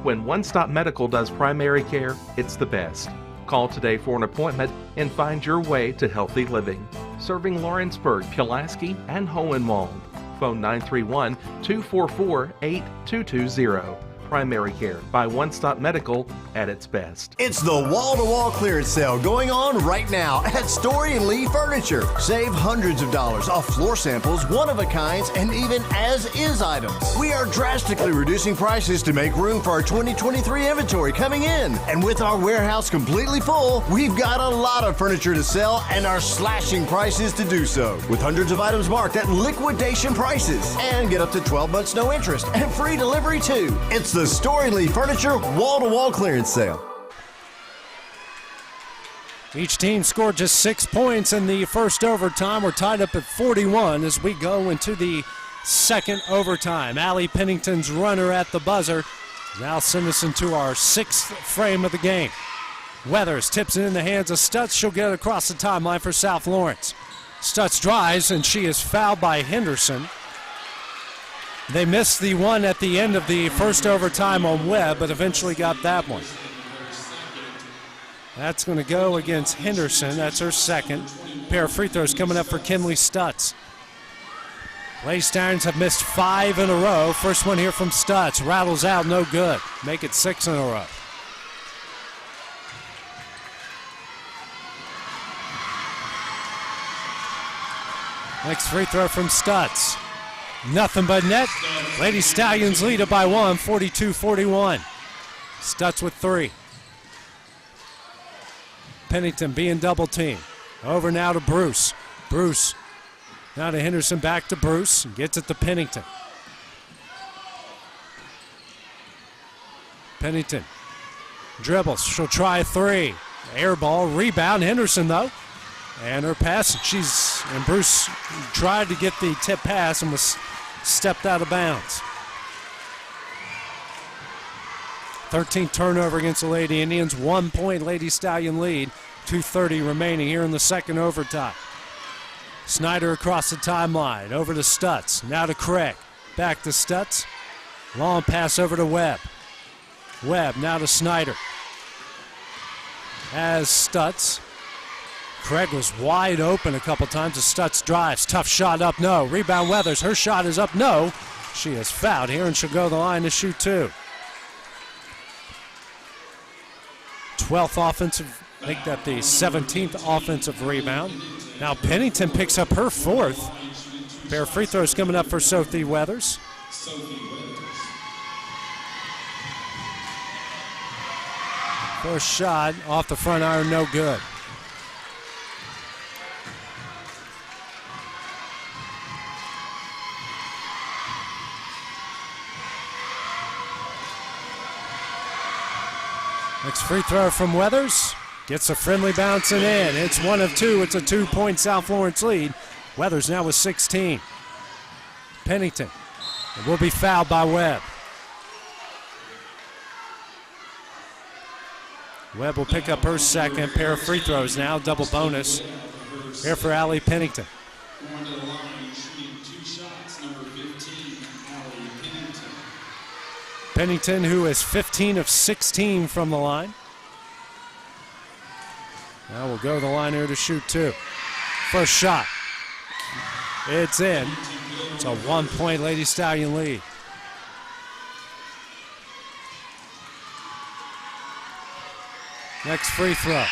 When One Stop Medical does primary care, it's the best. Call today for an appointment and find your way to healthy living. Serving Lawrenceburg, Pulaski, and Hohenwald. Phone 931-244-8220. Primary care by One Stop Medical at its best. It's the wall-to-wall clearance sale going on right now at Story & Lee Furniture. Save hundreds of dollars off floor samples, one-of-a-kinds, and even as-is items. We are drastically reducing prices to make room for our 2023 inventory coming in. And with our warehouse completely full, we've got a lot of furniture to sell and are slashing prices to do so. With hundreds of items marked at liquidation prices. And get up to 12 months no interest and free delivery too. It's the Story Lee Furniture wall-to-wall clearance sale. Each team scored just 6 points in the first overtime. We're tied up at 41 as we go into the second overtime. Allie Pennington's runner at the buzzer now send us into our 6th frame of the game. Weathers tips it in the hands of Stutz. She'll get it across the timeline for South Lawrence. Stutz drives, and she is fouled by Henderson. They missed the one at the end of the first overtime on Webb, but eventually got that one. That's going to go against Henderson. That's her second. Pair of free throws coming up for Kinley Stutz. Lady Stallions have missed 5 in a row. First one here from Stutz. Rattles out, no good. Make it 6 in a row. Next free throw from Stutz. Nothing but net. Lady Stallions lead it by 1, 42-41. Stutz with 3. Pennington being double teamed. Over now to Bruce. Bruce now to Henderson, back to Bruce. Gets it to Pennington. Pennington dribbles. She'll try a 3. Air ball, rebound. Henderson though. And her pass, and Bruce tried to get the tip pass and was stepped out of bounds. 13th turnover against the Lady Indians. 1 point Lady Stallion lead. 2:30 remaining here in the second overtime. Snyder across the timeline. Over to Stutz. Now to Craig. Back to Stutz. Long pass over to Webb. Webb now to Snyder. As Stutz. Craig was wide open a couple times as Stutz drives. Tough shot up, no. Rebound Weathers. Her shot is up, no. She is fouled here and she'll go to the line to shoot 2. 12th offensive, I think that the 17th offensive rebound. Now Pennington picks up her 4th. Pair of free throws coming up for Sophie Weathers. First shot off the front iron, no good. Next free throw from Weathers. Gets a friendly bounce and in. It's 1 of 2. It's a 2-point South Lawrence lead. Weathers now with 16. Pennington will be fouled by Webb. Webb will pick up her second. Pair of free throws now. Double bonus here for Allie Pennington. Pennington, who is 15 of 16 from the line. Now we'll go to the line here to shoot 2. First shot. It's in. It's a 1-point Lady Stallion lead. Next free throw.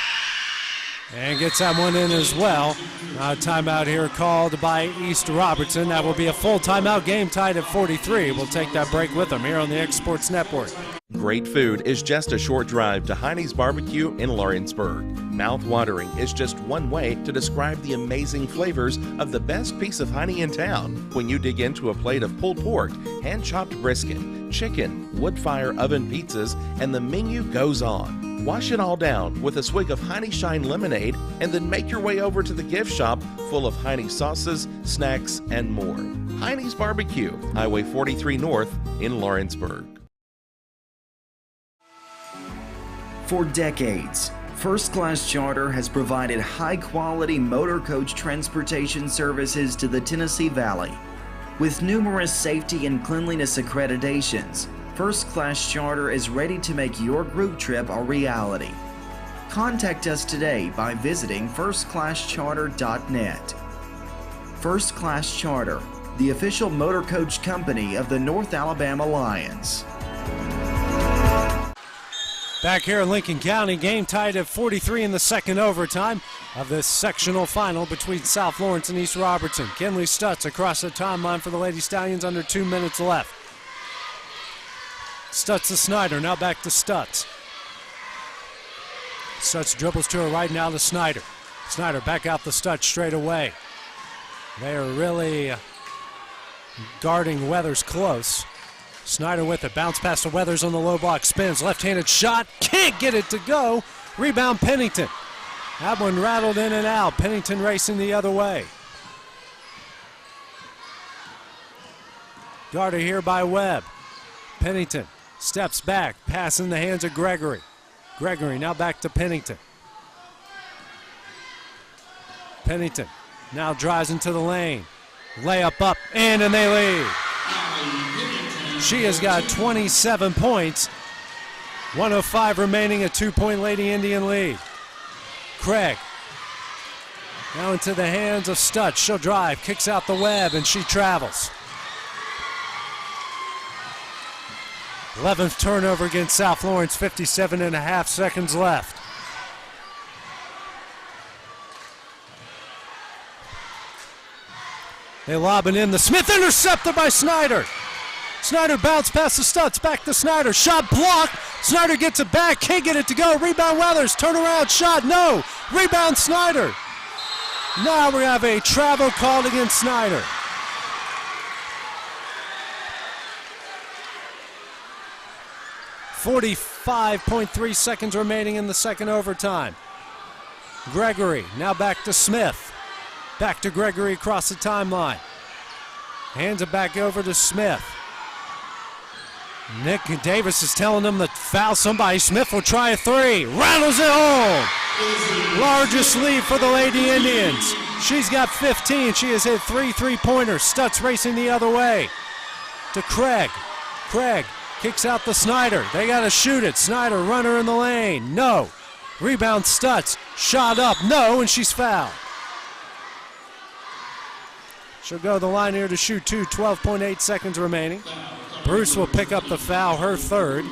And gets that one in as well. Now a timeout here called by East Robertson. That will be a full timeout, game tied at 43. We'll take that break with them here on the X Sports Network. Great food is just a short drive to Heine's Barbecue in Lawrenceburg. Mouth-watering is just one way to describe the amazing flavors of the best piece of Heine in town. When you dig into a plate of pulled pork, hand-chopped brisket, chicken, wood-fire oven pizzas, and the menu goes on. Wash it all down with a swig of Heine Shine lemonade and then make your way over to the gift shop full of Heine sauces, snacks, and more. Heine's Barbecue, Highway 43 North in Lawrenceburg. For decades, First Class Charter has provided high-quality motor coach transportation services to the Tennessee Valley. With numerous safety and cleanliness accreditations, First Class Charter is ready to make your group trip a reality. Contact us today by visiting firstclasscharter.net. First Class Charter, the official motor coach company of the North Alabama Lions. Back here in Lincoln County, game tied at 43 in the second overtime of this sectional final between South Lawrence and East Robertson. Kinley Stutz across the timeline for the Lady Stallions, under 2 minutes left. Stutz to Snyder, now back to Stutz. Stutz dribbles to her right, now to Snyder. Snyder back out the Stutz straight away. They are really guarding Weathers close. Snyder with it, bounce pass to Weathers on the low block, spins, left-handed shot, can't get it to go. Rebound Pennington. That one rattled in and out. Pennington racing the other way. Guarded here by Webb. Pennington steps back, pass in the hands of Gregory. Gregory now back to Pennington. Pennington now drives into the lane. Layup up, and they lead. She has got 27 points. 1:05 remaining, a 2-point Lady Indian lead. Craig now into the hands of Stutz. She'll drive, kicks out the web, and she travels. 11th turnover against South Lawrence, 57.5 seconds left. They lob it in. The Smith intercepted by Snyder. Snyder bounced past the Stutz. Back to Snyder. Shot blocked. Snyder gets it back. Can't get it to go. Rebound Weathers. Turnaround shot. No. Rebound Snyder. Now we have a travel called against Snyder. .3 seconds remaining in the second overtime. Gregory now back to Smith. Back to Gregory across the timeline. Hands it back over to Smith. Nick Davis is telling them to foul somebody. Smith will try a three. Rattles it home. Largest lead for the Lady Indians. She's got 15. She has hit 3 3-pointers. Stutz racing the other way to Craig. Craig kicks out the Snyder. They got to shoot it. Snyder, runner in the lane. No. Rebound Stutz. Shot up. No, and she's fouled. She'll go to the line here to shoot two. 12.8 seconds remaining. Bruce will pick up the foul, her third.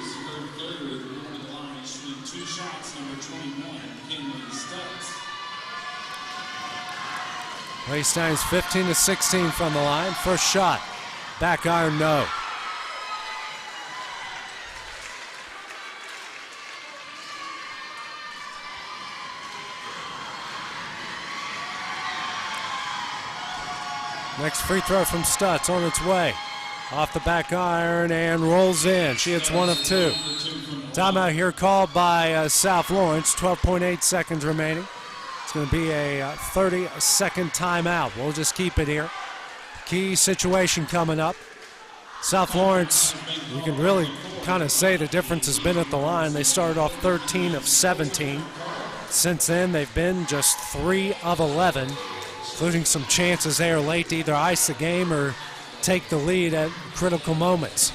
Race time's 15-16 from the line. First shot. Back iron, no. Next free throw from Stutz on its way. Off the back iron and rolls in. She hits one of two. Timeout here called by South Lawrence. 12.8 seconds remaining. It's going to be a 30-second timeout. We'll just keep it here. Key situation coming up. South Lawrence, you can really kind of say the difference has been at the line. They started off 13 of 17. Since then, they've been just 3 of 11. Including some chances there late to either ice the game or take the lead at critical moments.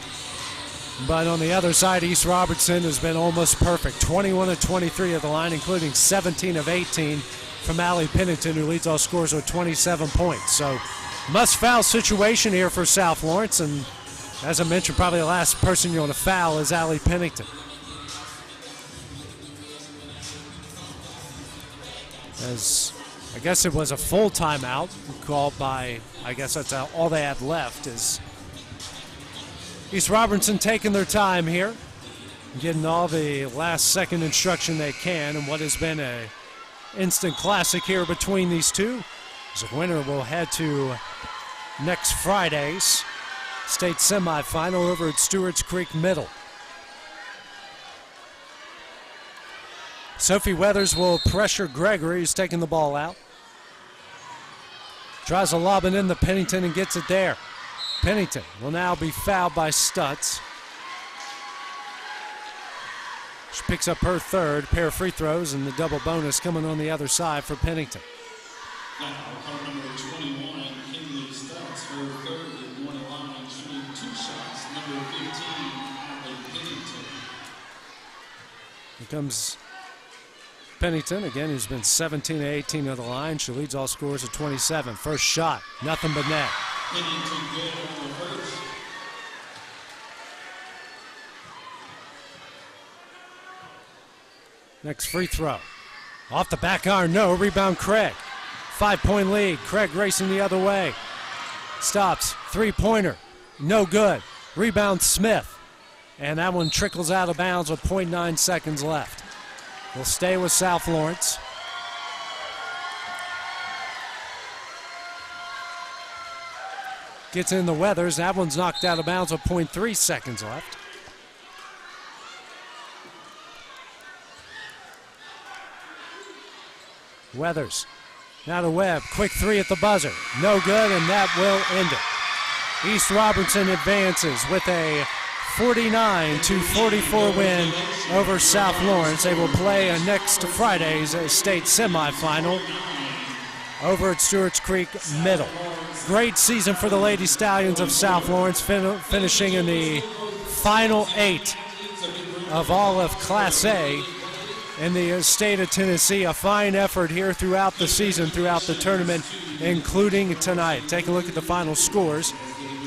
But on the other side, East Robertson has been almost perfect. 21 of 23 at the line, including 17 of 18 from Allie Pennington, who leads all scorers with 27 points. So must-foul situation here for South Lawrence, and as I mentioned, probably the last person you want to foul is Allie Pennington. As I guess it was a full timeout called by, I guess that's all they had left is East Robertson taking their time here, getting all the last second instruction they can in what has been a instant classic here between these two. The winner will head to next Friday's state semifinal over at Stewart's Creek Middle. Sophie Weathers will pressure Gregory, who's taking the ball out. Tries to lob it into Pennington and gets it there. Pennington will now be fouled by Stutz. She picks up her third pair of free throws, and the double bonus coming on the other side for Pennington. Now, card number 21, Kinley Stutz, her third at one line, shooting 2 shots. Number 15, Allie Pennington. Here comes Pennington, again, who's been 17 of 18 of the line. She leads all scorers at 27. First shot, nothing but net. Pennington good on the first. Next free throw. Off the back iron, no. Rebound Craig. 5-point lead. Craig racing the other way. Stops. Three-pointer. No good. Rebound Smith. And that one trickles out of bounds with 0.9 seconds left. We'll stay with South Lawrence. Gets in the Weathers. That one's knocked out of bounds with 0.3 seconds left. Weathers. Now to Webb. Quick three at the buzzer. No good, and that will end it. East Robertson advances with a 49-44 win over South Lawrence. They will play next Friday's state semifinal over at Stewart's Creek Middle. Great season for the Lady Stallions of South Lawrence, finishing in the final 8 of all of Class A in the state of Tennessee. A fine effort here throughout the season, throughout the tournament, including tonight. Take a look at the final scores.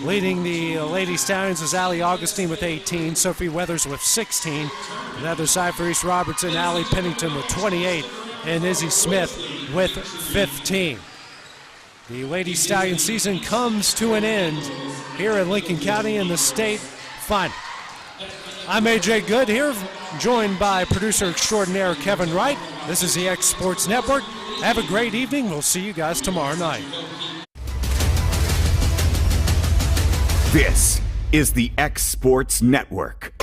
Leading the Lady Stallions is Allie Augustine with 18, Sophie Weathers with 16. On the other side for East Robertson, Allie Pennington with 28, and Izzy Smith with 15. The Lady Stallion season comes to an end here in Lincoln County in the state final. I'm AJ Good here, joined by producer extraordinaire Kevin Wright. This is the X Sports Network. Have a great evening. We'll see you guys tomorrow night. This is the X Sports Network.